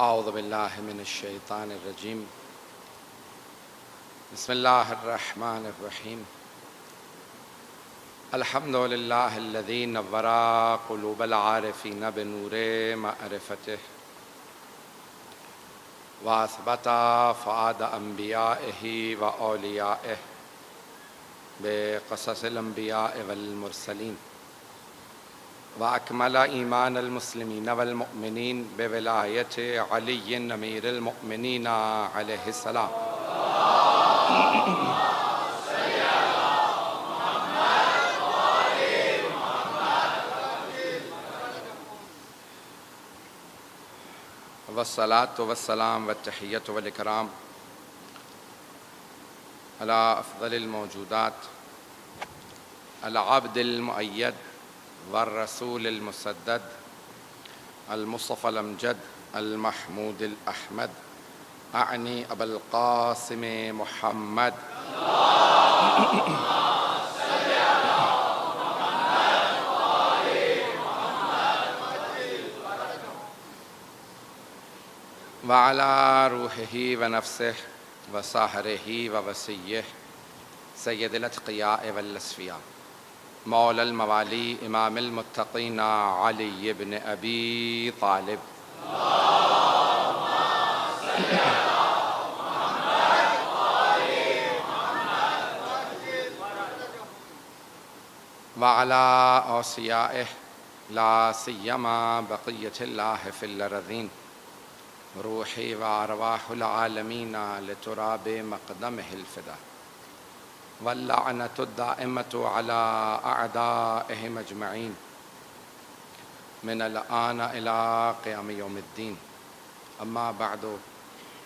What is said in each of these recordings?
اعوذ باللہ من الشیطان الرجیم بسم اللہ الرحمن الرحیم الحمد للہ الذی نور قلوب العارفین بنور معرفتہ واثبت فؤاد انبیائہ و اولیائہ بقصص الانبیاء والمرسلین وأكمل إيمان المسلمين والمؤمنين بولاية علي أمير المؤمنين عليه السلام والصلاة والسلام والتحية والإكرام على أفضل الموجودات العبد المؤيد والرسول المسدد المصطفى الأمجد المحمود الأحمد أعني أبا القاسم محمد وعلى روحه ونفسه وساهره ووصيه سيد الأتقياء والأصفياء مولا الموالی امام المتقین علی بن ابی طالب وعلى اوصیائه لا سیما بقیة اللہ فی الارضین روحی وارواح العالمین لتراب مقدمہ الفدا واللعنة الدائمة على أعدائهم أجمعين من الآن إلى قيام يوم الدين أما بعد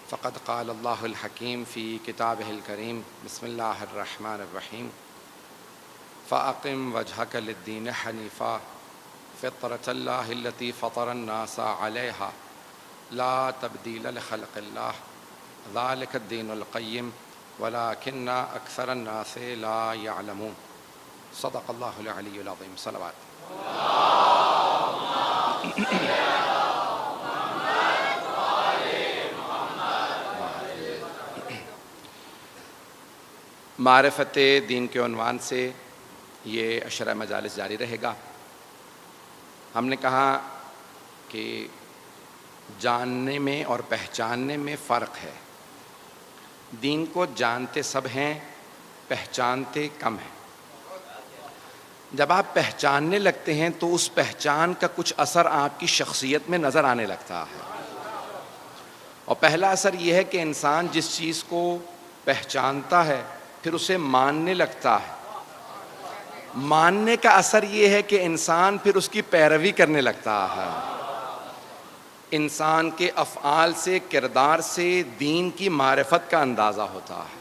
فقد قال الله الحكيم في كتابه الكريم بسم الله الرحمن الرحيم فأقم وجهك للدين حنيفا فطرة الله التي فطر الناس عليها لا تبديل لخلق الله ذلك الدين القيم ولكن أكثر الناس لا يعلمون صدق الله العلي العظيم صلوات معرفت دین کے عنوان سے یہ عشرہ مجالس جاری رہے گا۔ ہم نے کہا کہ جاننے میں اور پہچاننے میں فرق ہے۔ دین کو جانتے سب ہیں، پہچانتے کم ہیں۔ جب آپ پہچاننے لگتے ہیں تو اس پہچان کا کچھ اثر آپ کی شخصیت میں نظر آنے لگتا ہے، اور پہلا اثر یہ ہے کہ انسان جس چیز کو پہچانتا ہے پھر اسے ماننے لگتا ہے۔ ماننے کا اثر یہ ہے کہ انسان پھر اس کی پیروی کرنے لگتا ہے۔ انسان کے افعال سے، کردار سے دین کی معرفت کا اندازہ ہوتا ہے۔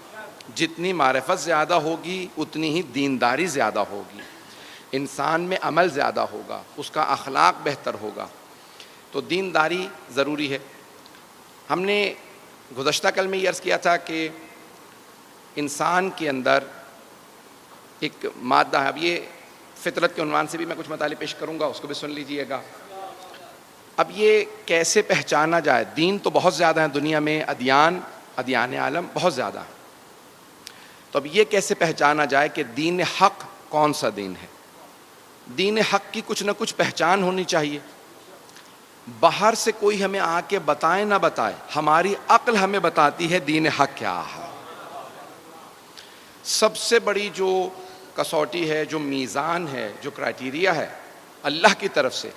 جتنی معرفت زیادہ ہوگی اتنی ہی دینداری زیادہ ہوگی، انسان میں عمل زیادہ ہوگا، اس کا اخلاق بہتر ہوگا۔ تو دینداری ضروری ہے۔ ہم نے گزشتہ کل میں یہ عرض کیا تھا کہ انسان کے اندر ایک مادہ ہے۔ اب یہ فطرت کے عنوان سے بھی میں کچھ مطالب پیش کروں گا، اس کو بھی سن لیجئے گا۔ اب یہ کیسے پہچانا جائے؟ دین تو بہت زیادہ ہیں دنیا میں، ادیان عالم بہت زیادہ ہیں، تو اب یہ کیسے پہچانا جائے کہ دین حق کون سا دین ہے؟ دین حق کی کچھ نہ کچھ پہچان ہونی چاہیے۔ باہر سے کوئی ہمیں آ کے بتائے نہ بتائے، ہماری عقل ہمیں بتاتی ہے دین حق کیا ہے۔ سب سے بڑی جو کسوٹی ہے، جو میزان ہے، جو کرائٹیریا ہے اللہ کی طرف سے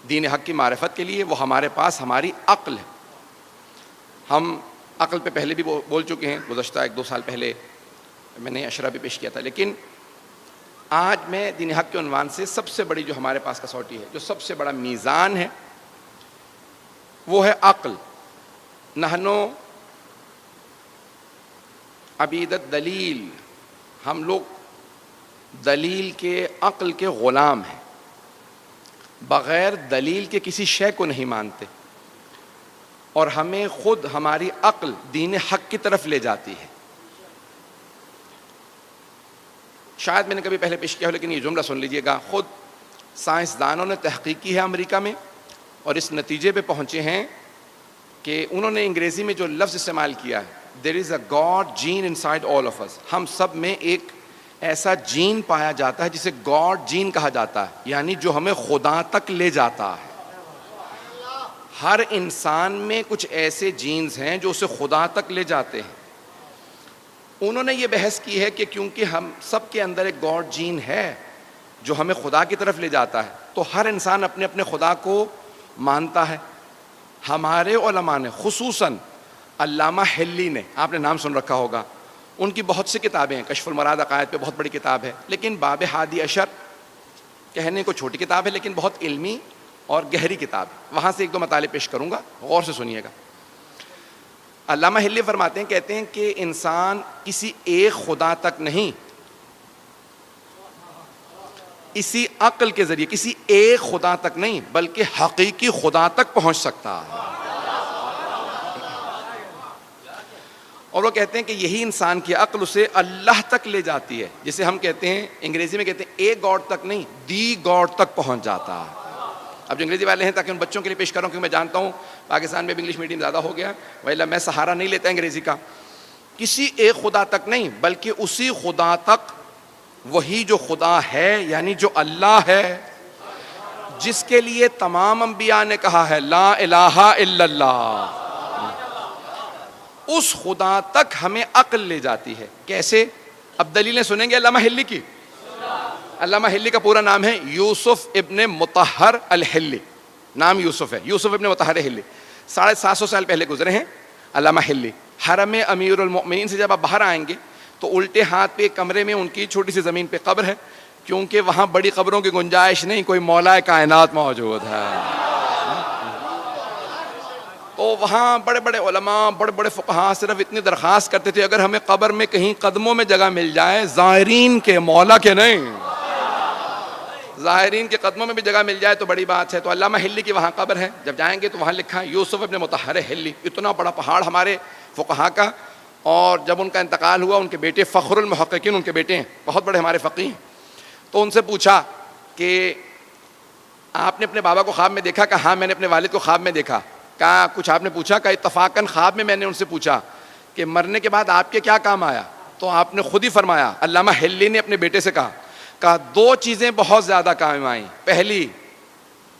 دین حق کی معرفت کے لیے، وہ ہمارے پاس ہماری عقل ہے۔ ہم عقل پہ پہلے بھی بول چکے ہیں، گزشتہ 1-2 سال پہلے میں نے عشرہ بھی پیش کیا تھا، لیکن آج میں دین حق کے عنوان سے سب سے بڑی جو ہمارے پاس کسوٹی ہے، جو سب سے بڑا میزان ہے، وہ ہے عقل۔ نحنو عبید الدلیل، ہم لوگ دلیل کے، عقل کے غلام ہیں، بغیر دلیل کے کسی شے کو نہیں مانتے، اور ہمیں خود ہماری عقل دین حق کی طرف لے جاتی ہے۔ شاید میں نے کبھی پہلے پیش کیا ہو، لیکن یہ جملہ سن لیجئے گا۔ خود سائنسدانوں نے تحقیق کی ہے امریکہ میں، اور اس نتیجے پہ پہنچے ہیں کہ انہوں نے انگریزی میں جو لفظ استعمال کیا ہے there is a God gene inside all of us, ہم سب میں ایک ایسا جین پایا جاتا ہے جسے گاڈ جین کہا جاتا ہے، یعنی جو ہمیں خدا تک لے جاتا ہے. ہر انسان میں کچھ ایسے جینز ہیں جو اسے خدا تک لے جاتے ہیں. انہوں نے یہ بحث کی ہے کہ کیونکہ ہم سب کے اندر ایک گاڈ جین ہے جو ہمیں خدا کی طرف لے جاتا ہے، تو ہر انسان اپنے اپنے خدا کو مانتا ہے. ہمارے علماء نے خصوصاً علامہ حلی نے، آپ نے نام سن رکھا ہوگا، ان کی بہت سی کتابیں ہیں، کشف المراد عقائد پہ بہت بڑی کتاب ہے، لیکن باب ہادی اشر کہنے کو چھوٹی کتاب ہے لیکن بہت علمی اور گہری کتاب ہے. وہاں سے ایک دو مطالب پیش کروں گا، غور سے سنیے گا. علامہ حلی فرماتے ہیں، کہتے ہیں کہ انسان کسی ایک خدا تک نہیں، اسی عقل کے ذریعے کسی ایک خدا تک نہیں بلکہ حقیقی خدا تک پہنچ سکتا ہے. اور وہ کہتے ہیں کہ یہی انسان کی عقل اسے اللہ تک لے جاتی ہے، جسے ہم کہتے ہیں انگریزی میں کہتے ہیں ایک گاڈ تک نہیں، دی گاڈ تک پہنچ جاتا ہے. اب جو انگریزی والے ہیں تاکہ ان بچوں کے لیے پیش کر رہا ہوں، کیونکہ میں جانتا ہوں پاکستان میں بھی انگلش میڈیم زیادہ ہو گیا، ویلا میں سہارا نہیں لیتا انگریزی کا. کسی ایک خدا تک نہیں بلکہ اسی خدا تک، وہی جو خدا ہے یعنی جو اللہ ہے، جس کے لیے تمام انبیاء نے کہا ہے لا الہ الا اللہ، اس خدا تک ہمیں عقل لے جاتی ہے. کیسے؟ اب دلیلیں سنیں گے علامہ حلی کی. علامہ حلی کا پورا نام ہے یوسف ابن مطہر الحلی، نام یوسف ہے، یوسف ابن مطہر حلی. 750 سال پہلے گزرے ہیں علامہ حلی. حرم امیر المؤمنین سے جب آپ باہر آئیں گے تو الٹے ہاتھ پہ ایک کمرے میں ان کی چھوٹی سی زمین پہ قبر ہے، کیونکہ وہاں بڑی قبروں کی گنجائش نہیں، کوئی مولا کائنات موجود ہے. تو وہاں بڑے بڑے علماء، بڑے بڑے فقہاء صرف اتنی درخواست کرتے تھے اگر ہمیں قبر میں کہیں قدموں میں جگہ مل جائے، زائرین کے، مولا کے نہیں، زائرین کے قدموں میں بھی جگہ مل جائے تو بڑی بات ہے. تو علامہ حلی کی وہاں قبر ہے، جب جائیں گے تو وہاں لکھا ہے یوسف ابن مطہر حلی. اتنا بڑا پہاڑ ہمارے فقہاء کا. اور جب ان کا انتقال ہوا، ان کے بیٹے فخر المحققین ان کے بیٹے ہیں، بہت بڑے ہمارے فقیہ ہیں، تو ان سے پوچھا کہ آپ نے اپنے بابا کو خواب میں دیکھا؟ کہا ہاں میں نے اپنے والد کو خواب میں دیکھا. کہا کچھ آپ نے پوچھا؟ کہا اتفاقاً خواب میں نے ان سے پوچھا کہ مرنے کے بعد آپ کے کیا کام آیا؟ تو آپ نے خود ہی فرمایا، علامہ حلی نے اپنے بیٹے سے کہا 2 چیزیں بہت زیادہ کام آئیں. پہلی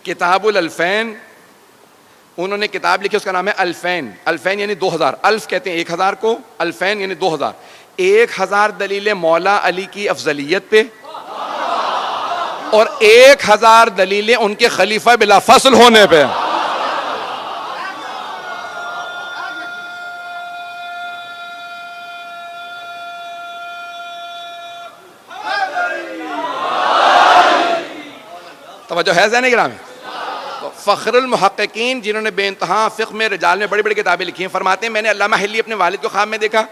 کتاب الالفین، انہوں نے کتاب لکھی، اس کا نام ہے الفین. الفین یعنی 2000، الف کہتے ہیں 1000 کو، الفین یعنی 2000. 1000 دلیلیں مولا علی کی افضلیت پہ اور 1000 دلیلیں ان کے خلیفہ بلا فصل ہونے پہ. توجہ ہے ذہن گرامی؟ فخر المحققین جنہوں نے بے انتہا فقہ میں، رجال میں بڑی بڑی کتابیں لکھی ہیں، فرماتے ہیں میں نے علامہ حلی اپنے والد کو خواب میں دیکھا.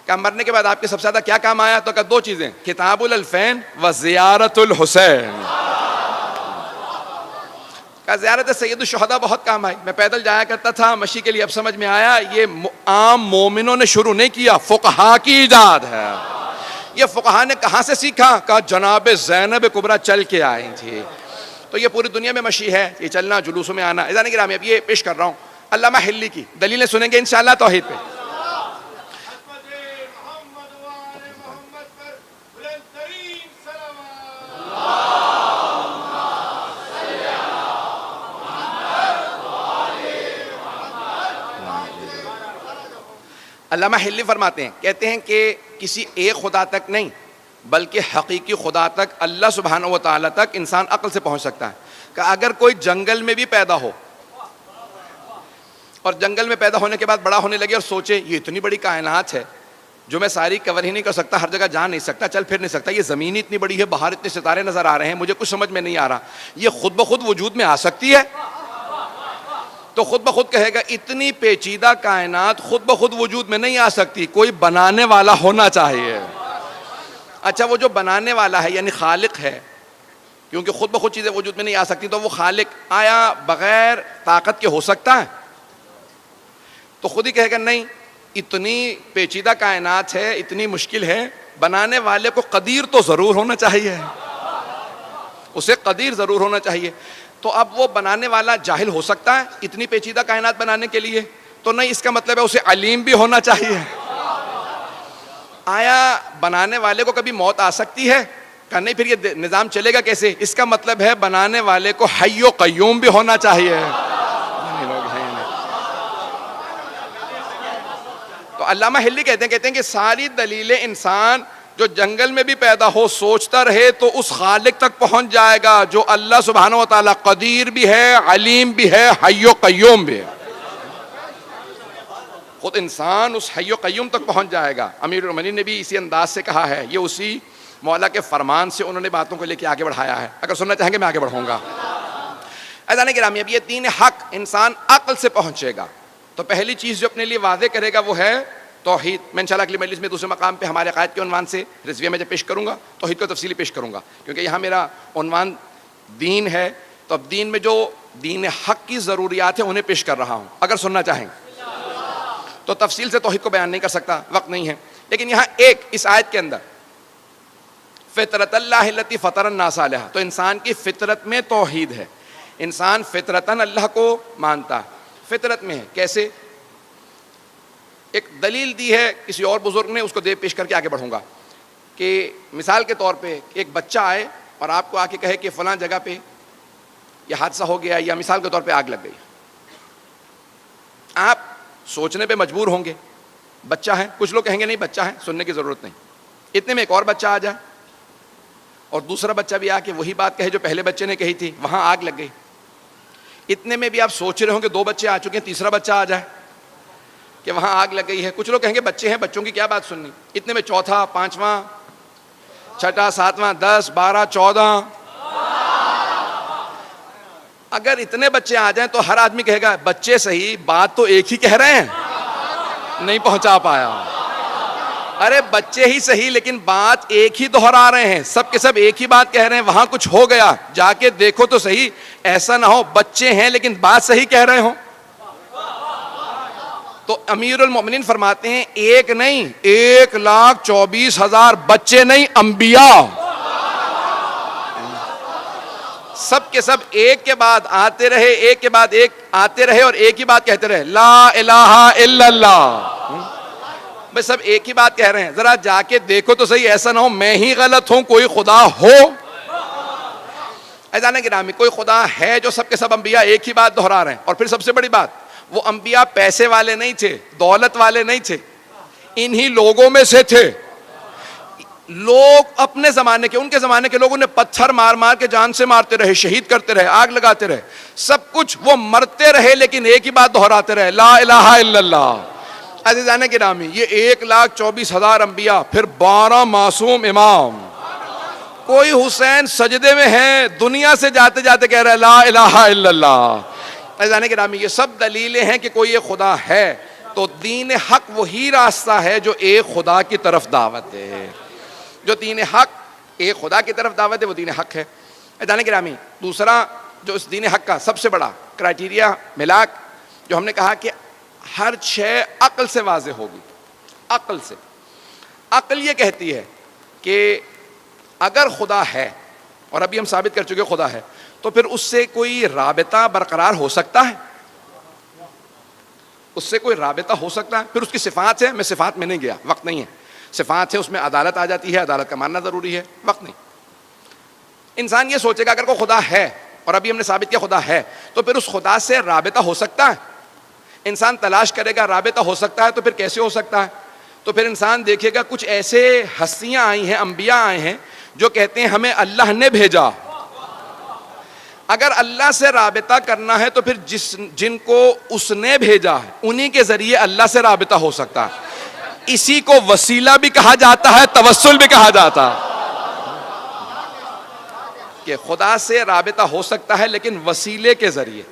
کہ مرنے کے بعد آپ کے سب سے زیادہ کیا کام آیا؟ تو کہا 2 چیزیں، کتاب الالفین و زیارت الحسین. کہا زیارت سید الشہداء بہت کام آئی، میں پیدل جایا کرتا تھا مشی کے لیے. اب سمجھ میں آیا یہ عام مومنوں نے شروع نہیں کیا، فقہاء کی ایجاد ہے. یہ فقہاء نے کہاں سے سیکھا؟ کہا جناب زینب کبریٰ چل کے آئی تھی. تو یہ پوری دنیا میں مشی ہے، یہ چلنا، جلوسوں میں آنا. اذان گرامی اب یہ پیش کر رہا ہوں علامہ حلی کی دلیلیں سنیں گے انشاءاللہ توحید پہ. علامہ حلی فرماتے ہیں، کہتے ہیں کہ کسی ایک خدا تک نہیں بلکہ حقیقی خدا تک، اللہ سبحانہ و تعالیٰ تک انسان عقل سے پہنچ سکتا ہے. کہ اگر کوئی جنگل میں بھی پیدا ہو اور جنگل میں پیدا ہونے کے بعد بڑا ہونے لگے اور سوچے یہ اتنی بڑی کائنات ہے جو میں ساری کور ہی نہیں کر سکتا، ہر جگہ جا نہیں سکتا، چل پھر نہیں سکتا، یہ زمین اتنی بڑی ہے، باہر اتنے ستارے نظر آ رہے ہیں، مجھے کچھ سمجھ میں نہیں آ رہا، یہ خود بخود وجود میں آ سکتی ہے؟ تو خود بخود کہے گا اتنی پیچیدہ کائنات خود بخود وجود میں نہیں آ سکتی، کوئی بنانے والا ہونا چاہیے. اچھا وہ جو بنانے والا ہے یعنی خالق ہے، کیونکہ خود بخود چیزیں وجود میں نہیں آ سکتی، تو وہ خالق آیا بغیر طاقت کے ہو سکتا ہے؟ تو خود ہی کہے گا نہیں، اتنی پیچیدہ کائنات ہے، اتنی مشکل ہے، بنانے والے کو قدیر تو ضرور ہونا چاہیے، اسے قدیر ضرور ہونا چاہیے. تو اب وہ بنانے والا جاہل ہو سکتا ہے اتنی پیچیدہ کائنات بنانے کے لیے؟ تو نہیں اس کا مطلب ہے اسے علیم بھی ہونا چاہیے. آیا بنانے والے کو کبھی موت آ سکتی ہے؟ کہ نہیں پھر یہ نظام چلے گا کیسے؟ اس کا مطلب ہے بنانے والے کو حی و قیوم بھی ہونا چاہیے. تو علامہ ہلی کہتے ہیں کہ ساری دلیلیں انسان جو جنگل میں بھی پیدا ہو سوچتا رہے تو اس خالق تک پہنچ جائے گا جو اللہ سبحانہ و تعالیٰ قدیر بھی ہے، علیم بھی ہے، حی و قیوم بھی ہے. خود انسان اس حی و قیوم تک پہنچ جائے گا. امیر المومنین نے بھی اسی انداز سے کہا ہے. یہ اسی مولا کے فرمان سے انہوں نے باتوں کو لے کے آگے بڑھایا ہے. اگر سننا چاہیں گے میں آگے بڑھوں گا. عزیزان گرامی، اب یہ دین حق انسان عقل سے پہنچے گا تو پہلی چیز جو اپنے لیے واضح کرے گا وہ ہے توحید. میں انشاءاللہ اگلی مجلس میں دوسرے مقام پہ ہمارے عقائد کے عنوان سے رضویہ میں جب پیش کروں گا توحید کو تفصیلی پیش کروں گا، کیونکہ یہاں میرا عنوان دین ہے. تو اب دین میں جو دین حق کی ضروریات ہیں انہیں پیش کر رہا ہوں. اگر سننا چاہیں تو تفصیل سے توحید کو بیان نہیں کر سکتا، وقت نہیں ہے. لیکن یہاں ایک اس آیت کے اندر فطرت اللہ التی فطر الناس علیہا، تو انسان کی فطرت میں توحید ہے. انسان فطرتاً اللہ کو مانتا ہے، فطرت میں ہے. کیسے؟ ایک دلیل دی ہے کسی اور بزرگ نے، اس کو دے پیش کر کے آگے بڑھوں گا. کہ مثال کے طور پہ ایک بچہ آئے اور آپ کو آ کے کہے کہ فلاں جگہ پہ یہ حادثہ ہو گیا یا مثال کے طور پہ آگ لگ گئی. آپ سوچنے پہ مجبور ہوں گے، بچہ ہے. کچھ لوگ کہیں گے نہیں بچہ ہے، سننے کی ضرورت نہیں. اتنے میں ایک اور بچہ آ جائے اور دوسرا بچہ بھی آ کے وہی بات کہے جو پہلے بچے نے کہی تھی، وہاں آگ لگ گئی. اتنے میں بھی آپ سوچ رہے ہوں کہ دو بچے آ چکے ہیں، تیسرا بچہ آ جائے کہ وہاں آگ لگ گئی ہے. کچھ لوگ کہیں گے بچے ہیں، بچوں کی کیا بات سننی. اتنے میں چوتھا، پانچواں، چھٹا، ساتواں، 10، 12، 14. اگر اتنے بچے آ جائیں تو ہر آدمی کہے گا بچے صحیح، بات تو ایک ہی کہہ رہے ہیں، نہیں پہنچا پایا. ارے بچے ہی صحیح لیکن بات ایک ہی دہرا رہے ہیں، سب کے سب ایک ہی بات کہہ رہے ہیں. وہاں کچھ ہو گیا، جا کے دیکھو تو صحیح. ایسا نہ ہو بچے ہیں لیکن بات صحیح کہہ رہے ہوں. تو امیر المومنین فرماتے ہیں ایک نہیں، 1,24,000 بچے نہیں، انبیاء سب کے سب ایک کے بعد آتے رہے، ایک کے بعد ایک آتے رہے اور ایک ہی بات کہتے رہے، لا الہ الا اللہ. بس سب ایک ہی بات کہہ رہے ہیں. ذرا جا کے دیکھو تو صحیح، ایسا نہ ہو میں ہی غلط ہوں، کوئی خدا ہو. عزیزان گرامی، کوئی خدا ہے جو سب کے سب انبیاء ایک ہی بات دہرا رہے ہیں. اور پھر سب سے بڑی بات، وہ انبیاء پیسے والے نہیں تھے، دولت والے نہیں تھے، انہی لوگوں میں سے تھے. لوگ اپنے زمانے کے، ان کے زمانے کے لوگوں نے پتھر مار مار کے جان سے مارتے رہے، شہید کرتے رہے، آگ لگاتے رہے، سب کچھ وہ مرتے رہے لیکن ایک ہی بات دہراتے رہے، لا الہ الا اللہ. عزیزان گرامی، یہ 1,24,000 انبیاء، پھر 12 معصوم امام. کوئی حسین سجدے میں ہے، دنیا سے جاتے جاتے کہہ رہا ہے لا الہ الا اللہ. عزیزان گرامی، یہ سب دلیلیں ہیں کہ کوئی ایک خدا ہے. تو دین حق وہی راستہ ہے جو ایک خدا کی طرف دعوت ہے. جو دین حق ایک خدا کی طرف دعوت ہے وہ دین حق ہے. عزیزان گرامی، دوسرا جو اس دین حق کا سب سے بڑا کرائٹیریا ملاک، جو ہم نے کہا کہ ہر شے عقل سے واضح ہوگی. عقل سے، عقل یہ کہتی ہے کہ اگر خدا ہے، اور ابھی ہم ثابت کر چکے خدا ہے، تو پھر اس سے کوئی رابطہ برقرار ہو سکتا ہے؟ اس سے کوئی رابطہ ہو سکتا ہے؟ پھر اس کی صفات ہے، میں صفات میں نہیں گیا، وقت نہیں ہے. صفات ہے، اس میں عدالت آ جاتی ہے، عدالت کا ماننا ضروری ہے، وقت نہیں. انسان یہ سوچے گا اگر کوئی خدا ہے، اور ابھی ہم نے ثابت کیا خدا ہے، تو پھر اس خدا سے رابطہ ہو سکتا ہے؟ انسان تلاش کرے گا رابطہ ہو سکتا ہے، تو پھر کیسے ہو سکتا ہے؟ تو پھر انسان دیکھے گا کچھ ایسے ہستیاں آئی ہیں، انبیاء آئے ہیں جو کہتے ہیں ہمیں اللہ نے بھیجا. اگر اللہ سے رابطہ کرنا ہے تو پھر جن کو اس نے بھیجا ہے انہی کے ذریعے اللہ سے رابطہ ہو سکتا ہے. اسی کو وسیلہ بھی کہا جاتا ہے، توسل بھی کہا جاتا ہے. کہ خدا سے رابطہ ہو سکتا ہے لیکن وسیلے کے ذریعے.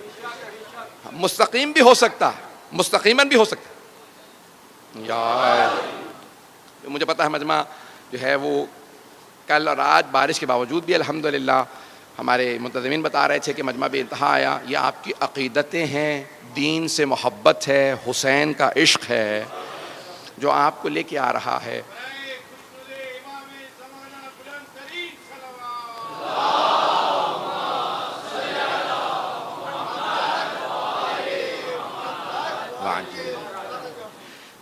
مستقیم بھی ہو سکتا ہے، مستقیماً بھی ہو سکتا ہے. یار مجھے پتا ہے مجمع جو ہے وہ کل اور آج بارش کے باوجود بھی الحمدللہ ہمارے منتظمین بتا رہے تھے کہ مجمع بے انتہا آیا. یہ آپ کی عقیدتیں ہیں، دین سے محبت ہے، حسین کا عشق ہے جو آپ کو لے کے آ رہا ہے. فاعجل.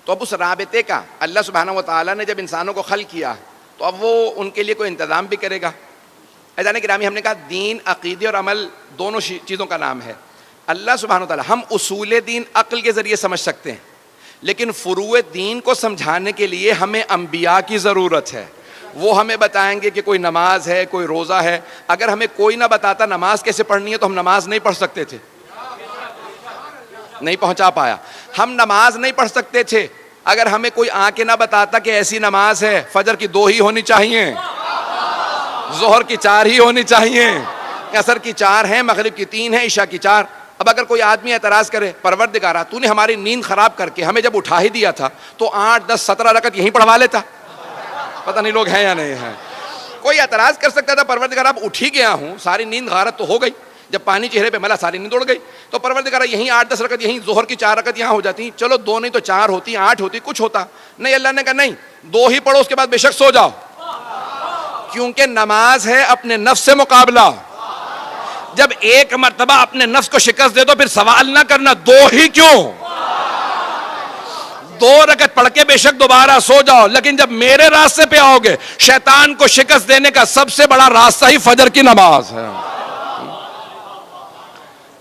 تو اب اس رابطے کا اللہ سبحانہ و تعالیٰ نے جب انسانوں کو خلق کیا تو اب وہ ان کے لیے کوئی انتظام بھی کرے گا. عزیزان گرامی، ہم نے کہا دین، عقیدے اور عمل دونوں چیزوں کا نام ہے. اللہ سبحانہ و تعالیٰ، ہم اصول دین عقل کے ذریعے سمجھ سکتے ہیں، لیکن فروع دین کو سمجھانے کے لیے ہمیں انبیاء کی ضرورت ہے. وہ ہمیں بتائیں گے کہ کوئی نماز ہے، کوئی روزہ ہے. اگر ہمیں کوئی نہ بتاتا نماز کیسے پڑھنی ہے تو ہم نماز نہیں پڑھ سکتے تھے. نہیں پہنچا پایا. ہم نماز نہیں پڑھ سکتے تھے اگر ہمیں کوئی آ کے نہ بتاتا کہ ایسی نماز ہے، فجر کی 2 ہی ہونی چاہیے، ظہر کی 4 ہی ہونی چاہیے، عصر کی 4 ہیں، مغرب کی 3 ہیں، عشاء کی 4. اب اگر کوئی آدمی اعتراض کرے، پروردگارا تو نے ہماری نیند خراب کر کے ہمیں جب اٹھا ہی دیا تھا تو 8 10 17 رکعت یہیں پڑھوا لیتا. پتہ نہیں لوگ ہیں یا نہیں ہیں. کوئی اعتراض کر سکتا تھا، پروردگارا اب اٹھ ہی گیا ہوں، ساری نیند غارت تو ہو گئی، جب پانی چہرے پہ ملا ساری نیند اڑ گئی، تو پروردگارا یہیں 8 10 رکعت، یہیں ظہر کی 4 رکعت یہاں ہو جاتی، چلو 2 نہیں تو 4 ہوتی، 8 ہوتی، کچھ ہوتا. نہیں، اللہ نے کہا نہیں، 2 ہی پڑھو، اس کے بعد بے شک سو جاؤ. کیونکہ نماز ہے اپنے نفس سے مقابلہ. جب ایک مرتبہ اپنے نفس کو شکست دے دو پھر سوال نہ کرنا 2 ہی کیوں، 2 رکعت پڑھ کے بے شک دوبارہ سو جاؤ. لیکن جب میرے راستے پہ آؤ گے، شیطان کو شکست دینے کا سب سے بڑا راستہ ہی فجر کی نماز ہے.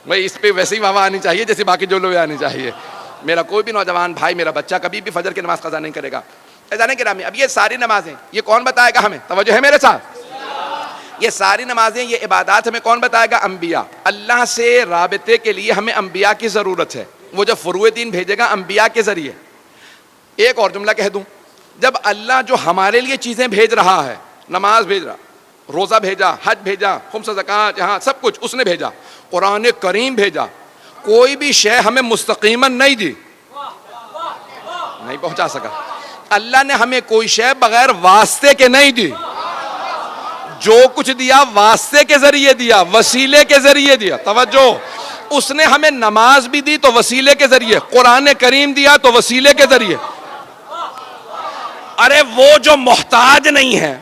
بھائی اس پہ ویسے ہی واہ آنی چاہیے جیسے باقی جو لوگ آنی چاہیے. میرا کوئی بھی نوجوان بھائی، میرا بچہ کبھی بھی فجر کی نماز قضا نہیں کرے گا. اذان گرامی، اب یہ ساری نمازیں یہ کون بتائے گا ہمیں؟ توجہ ہے میرے ساتھ. یہ ساری نمازیں، یہ عبادات ہمیں کون بتائے گا؟ انبیاء. اللہ سے رابطے کے لیے ہمیں انبیاء کی ضرورت ہے. وہ جب فروع دین بھیجے گا انبیاء کے ذریعے. ایک اور جملہ کہہ دوں، جب اللہ جو ہمارے لیے چیزیں بھیج رہا ہے، نماز بھیج رہا، روزہ بھیجا، حج بھیجا، خمس زکوٰۃ، یہاں سب کچھ اس نے بھیجا، قرآن کریم بھیجا، کوئی بھی شے ہمیں مستقیماً نہیں دی، نہیں پہنچا سکا. اللہ نے ہمیں کوئی شے بغیر واسطے کے نہیں دی. جو کچھ دیا واسطے کے ذریعے دیا، وسیلے کے ذریعے دیا. توجہ، اس نے ہمیں نماز بھی دی تو وسیلے کے ذریعے، قرآن کریم دیا تو وسیلے کے ذریعے. ارے وہ جو محتاج نہیں ہے،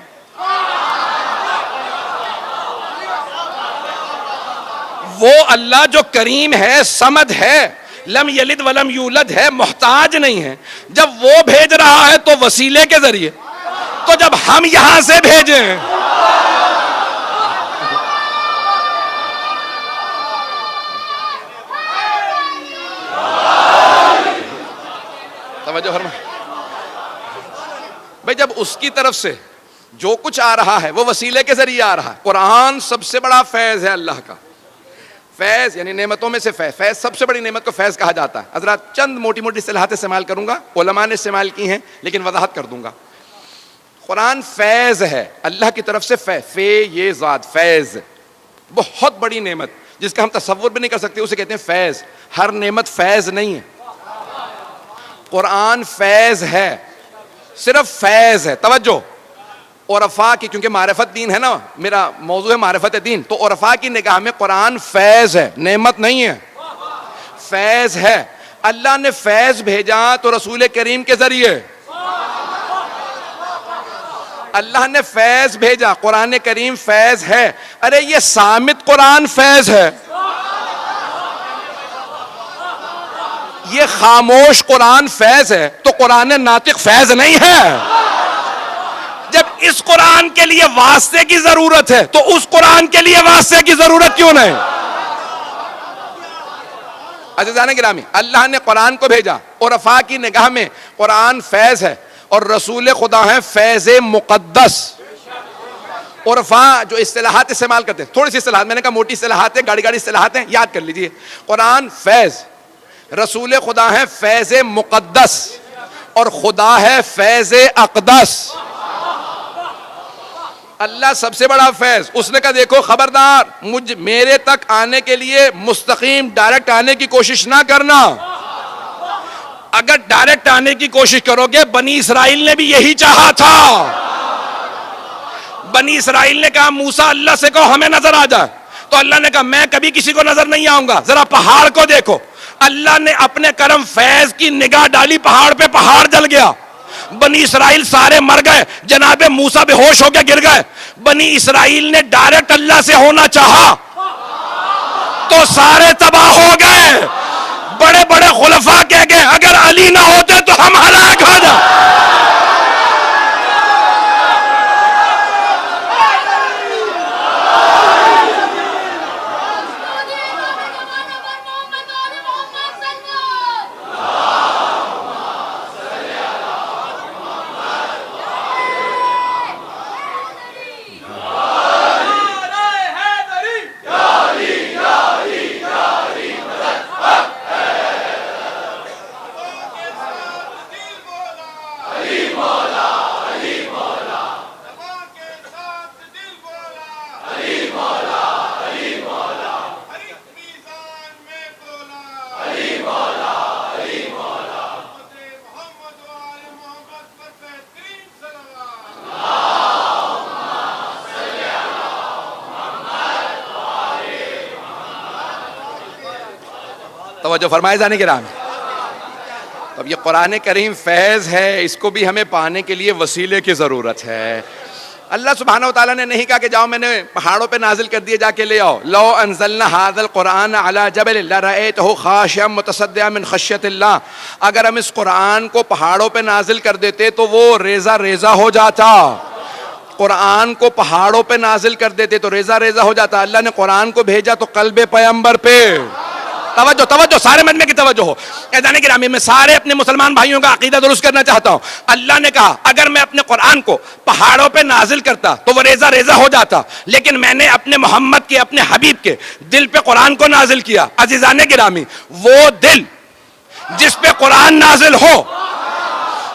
وہ اللہ جو کریم ہے، صمد ہے، لم یلد ولم یولد ہے، محتاج نہیں ہے، جب وہ بھیج رہا ہے تو وسیلے کے ذریعے. تو جب ہم یہاں سے بھیجیں، توجہ فرما بھائی، جب اس کی طرف سے جو کچھ آ رہا ہے وہ وسیلے کے ذریعے آ رہا ہے. قرآن سب سے بڑا فیض ہے اللہ کا. فیض یعنی نعمتوں میں سے فیض. فیض سب سے بڑی نعمت کو فیض کہا جاتا ہے. حضرات چند موٹی موٹی اصطلاحات استعمال کروں گا، علماء نے استعمال کی ہیں لیکن وضاحت کر دوں گا. قرآن فیض ہے اللہ کی طرف سے. یہ ذات فیض، بہت بڑی نعمت جس کا ہم تصور بھی نہیں کر سکتے، اسے کہتے ہیں فیض. ہر نعمت فیض نہیں ہے. قرآن فیض ہے، صرف فیض ہے. توجہ، عرفاء کی، کیونکہ معرفت دین ہے نا، میرا موضوع ہے معرفت دین، تو عرفاء کی نگاہ میں قرآن فیض ہے، نعمت نہیں ہے، فیض ہے. اللہ نے فیض بھیجا تو رسول کریم کے ذریعے. اللہ نے فیض بھیجا، قرآن کریم فیض ہے. ارے یہ صامت قرآن فیض ہے، یہ خاموش قرآن فیض ہے، تو قرآن ناطق فیض نہیں ہے. جب اس قرآن کے لیے واسطے کی ضرورت ہے تو اس قرآن کے لیے واسطے کی ضرورت کیوں نہیں؟ عزیزان گرامی، اللہ نے قرآن کو بھیجا، عرفاء کی نگاہ میں قرآن فیض ہے اور رسول خدا ہے فیض مقدس. عرفاء جو اصطلاحات استعمال کرتے ہیں، تھوڑی سی اصطلاحات، میں نے کہا موٹی اصطلاحات ہیں، گاڑی اصطلاحات ہیں، یاد کر لیجئے. قرآن فیض، رسول خدا ہے فیض مقدس، اور خدا ہے فیض اقدس. اللہ سب سے بڑا فیض. اس نے کہا دیکھو خبردار، میرے تک آنے کے لیے مستقیم ڈائریکٹ آنے کی کوشش نہ کرنا. اگر ڈائریکٹ آنے کی کوشش کرو گے، بنی اسرائیل نے بھی یہی چاہا تھا. بنی اسرائیل نے کہا موسیٰ اللہ سے کہو ہمیں نظر آ جائے، تو اللہ نے کہا میں کبھی کسی کو نظر نہیں آؤں گا، ذرا پہاڑ کو دیکھو. اللہ نے اپنے کرم فیض کی نگاہ ڈالی، پہاڑ پہ پہاڑ جل گیا، بنی اسرائیل سارے مر گئے، جناب موسیٰ بے ہوش ہو کے گر گئے. بنی اسرائیل نے ڈائریکٹ اللہ سے ہونا چاہا تو سارے تباہ ہو گئے. بڑے بڑے خلفاء کہہ گئے اگر علی نہ ہوتے تو ہم ہلاک ہو جاتے. توجہ فرمائے جانے کے رام. اب یہ قرآن کریم فیض ہے, اس کو بھی ہمیں پانے کے لیے وسیلے کی ضرورت ہے. اللہ سبحانہ وتعالیٰ نے نہیں کہا کہ جاؤ میں نے پہاڑوں پہ نازل کر دیے جا کے لے آؤ. لو انزلنا ھذا القرآن علی جبل لرأیتہ خاشعا متصدعا من خشیۃ اللہ. اگر ہم اس قرآن کو پہاڑوں پہ نازل کر دیتے تو وہ ریزہ ریزہ ہو جاتا. قرآن کو پہاڑوں پہ نازل کر دیتے تو ریزہ ریزہ ہو جاتا. اللہ نے قرآن کو بھیجا تو قلب پیغمبر پہ. توجہ توجہ سارے مجمع کی توجہ ہو. اذان گرامی میں سارے اپنے مسلمان بھائیوں کا عقیدہ درست کرنا چاہتا ہوں. اللہ نے کہا اگر میں اپنے قرآن کو پہاڑوں پہ نازل کرتا تو وہ ریزہ ریزہ ہو جاتا, لیکن میں نے اپنے محمد کے, اپنے حبیب کے دل پہ قرآن کو نازل کیا. عزیزان گرامی, وہ دل جس پہ قرآن نازل ہو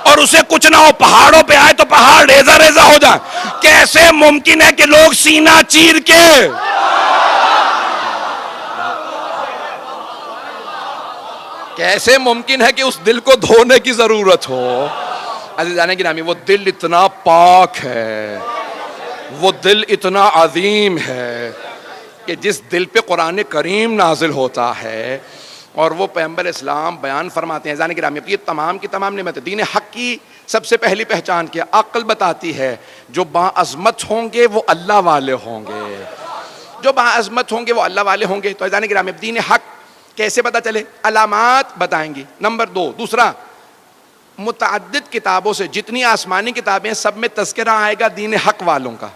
اور اسے کچھ نہ ہو, پہاڑوں پہ آئے تو پہاڑ ریزہ ریزہ ہو جائے. کیسے ممکن ہے کہ لوگ سینہ چیر کے, کیسے ممکن ہے کہ اس دل کو دھونے کی ضرورت ہو؟ عزیزان گرامی, وہ دل اتنا پاک ہے, وہ دل اتنا عظیم ہے کہ جس دل پہ قرآن کریم نازل ہوتا ہے اور وہ پیغمبر اسلام بیان فرماتے ہیں. عزیزان گرامی, یہ تمام کی تمام نعمت. دین حق کی سب سے پہلی پہچان کیا؟ عقل بتاتی ہے جو باعظمت ہوں گے وہ اللہ والے ہوں گے, جو باعظمت ہوں گے وہ اللہ والے ہوں گے. تو عزیزان گرامی, دین حق کیسے پتہ چلے؟ علامات بتائیں گی. نمبر 2, دوسرا, متعدد کتابوں سے, جتنی آسمانی کتابیں سب میں تذکرہ آئے گا دین حق والوں کا.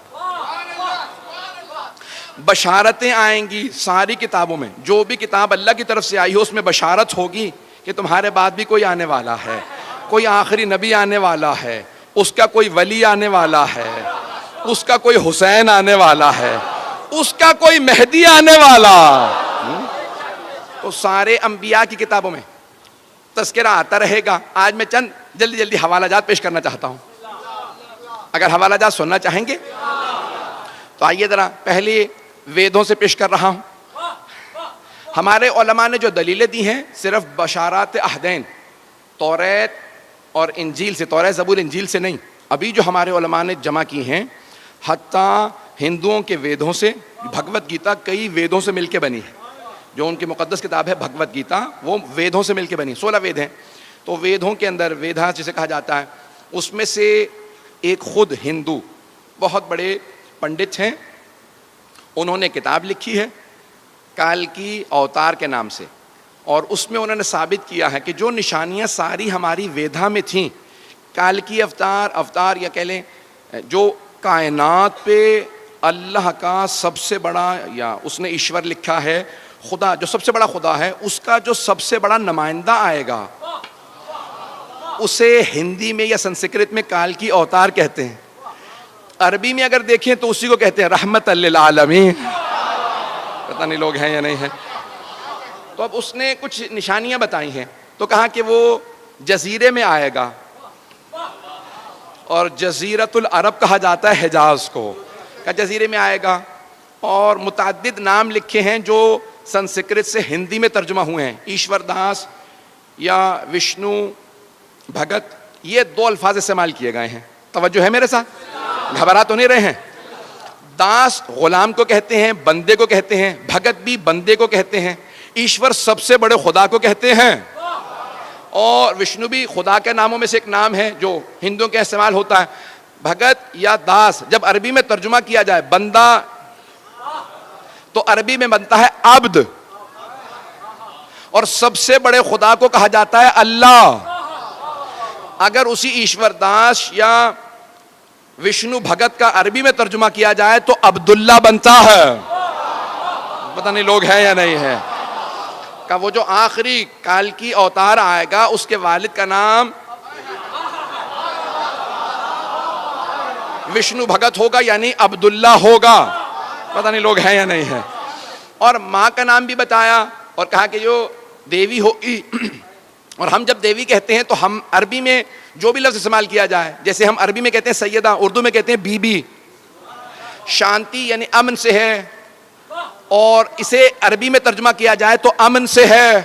بشارتیں آئیں گی ساری کتابوں میں. جو بھی کتاب اللہ کی طرف سے آئی ہو اس میں بشارت ہوگی کہ تمہارے بعد بھی کوئی آنے والا ہے, کوئی آخری نبی آنے والا ہے, اس کا کوئی ولی آنے والا ہے, اس کا کوئی حسین آنے والا ہے, اس کا کوئی مہدی آنے والا. تو سارے انبیاء کی کتابوں میں تذکرہ آتا رہے گا. آج میں چند جلدی جلدی حوالہ جات پیش کرنا چاہتا ہوں. اگر حوالہ جات سننا چاہیں گے تو آئیے ذرا پہلے ویدوں سے پیش کر رہا ہوں. ہمارے علماء نے جو دلیلیں دی ہیں صرف بشارات عہدین توریت اور انجیل سے, توریت زبور انجیل سے نہیں, ابھی جو ہمارے علماء نے جمع کی ہیں حتیٰ ہندوؤں کے ویدوں سے. بھگوت گیتا کئی ویدوں سے مل کے بنی ہے. جو ان کی مقدس کتاب ہے بھگوت گیتا, وہ ویدوں سے مل کے بنی. 16 وید ہیں. تو ویدوں کے اندر ویدھا جسے کہا جاتا ہے, اس میں سے ایک خود ہندو بہت بڑے پنڈت ہیں, انہوں نے کتاب لکھی ہے کالکی اوتار کے نام سے, اور اس میں انہوں نے ثابت کیا ہے کہ جو نشانیاں ساری ہماری ویدھا میں تھیں, کالکی اوتار یا کہہ لیں جو کائنات پہ اللہ کا سب سے بڑا, یا اس نے ایشور لکھا ہے خدا, جو سب سے بڑا خدا ہے, اس کا جو سب سے بڑا نمائندہ آئے گا اسے ہندی میں یا سنسکرت میں کالکی اوتار کہتے ہیں. عربی میں اگر دیکھیں تو اسی کو کہتے ہیں رحمت للعالمین. پتہ نہیں لوگ ہیں یا نہیں ہیں. تو اب اس نے کچھ نشانیاں بتائی ہیں, تو کہا کہ وہ جزیرے میں آئے گا, اور جزیرۃ العرب کہا جاتا ہے حجاز کو, کہ جزیرے میں آئے گا. اور متعدد نام لکھے ہیں جو سنسکرت سے ہندی میں ترجمہ ہوئے ہیں, ایشور داس یا وشنو بھگت, یہ 2 الفاظ استعمال کیے گئے ہیں. توجہ ہے میرے ساتھ؟ گھبرا تو نہیں رہے ہیں؟ داس غلام کو کہتے ہیں, بندے کو کہتے ہیں, بھگت بھی بندے کو کہتے ہیں, ایشور سب سے بڑے خدا کو کہتے ہیں, اور وشنو بھی خدا کے ناموں میں سے ایک نام ہے جو ہندوؤں کے استعمال ہوتا ہے. بھگت یا داس جب عربی میں ترجمہ کیا جائے بندہ, تو عربی میں بنتا ہے عبد, اور سب سے بڑے خدا کو کہا جاتا ہے اللہ. اگر اسی ایشور داس یا وشنو بھگت کا عربی میں ترجمہ کیا جائے تو عبداللہ بنتا ہے. پتہ نہیں لوگ ہیں یا نہیں ہے. کہ وہ جو آخری کالکی اوتار آئے گا اس کے والد کا نام وشنو بھگت ہوگا یعنی عبداللہ ہوگا. پتہ نہیں لوگ ہیں یا نہیں ہے. اور ماں کا نام بھی بتایا اور کہا کہ جو دیوی ہوگی. اور ہم جب دیوی کہتے ہیں تو ہم عربی میں جو بھی لفظ استعمال کیا جائے, جیسے ہم عربی میں کہتے ہیں سیدہ, اردو میں کہتے ہیں بی بی. شانتی یعنی امن سے ہے, اور اسے عربی میں ترجمہ کیا جائے تو امن سے ہے.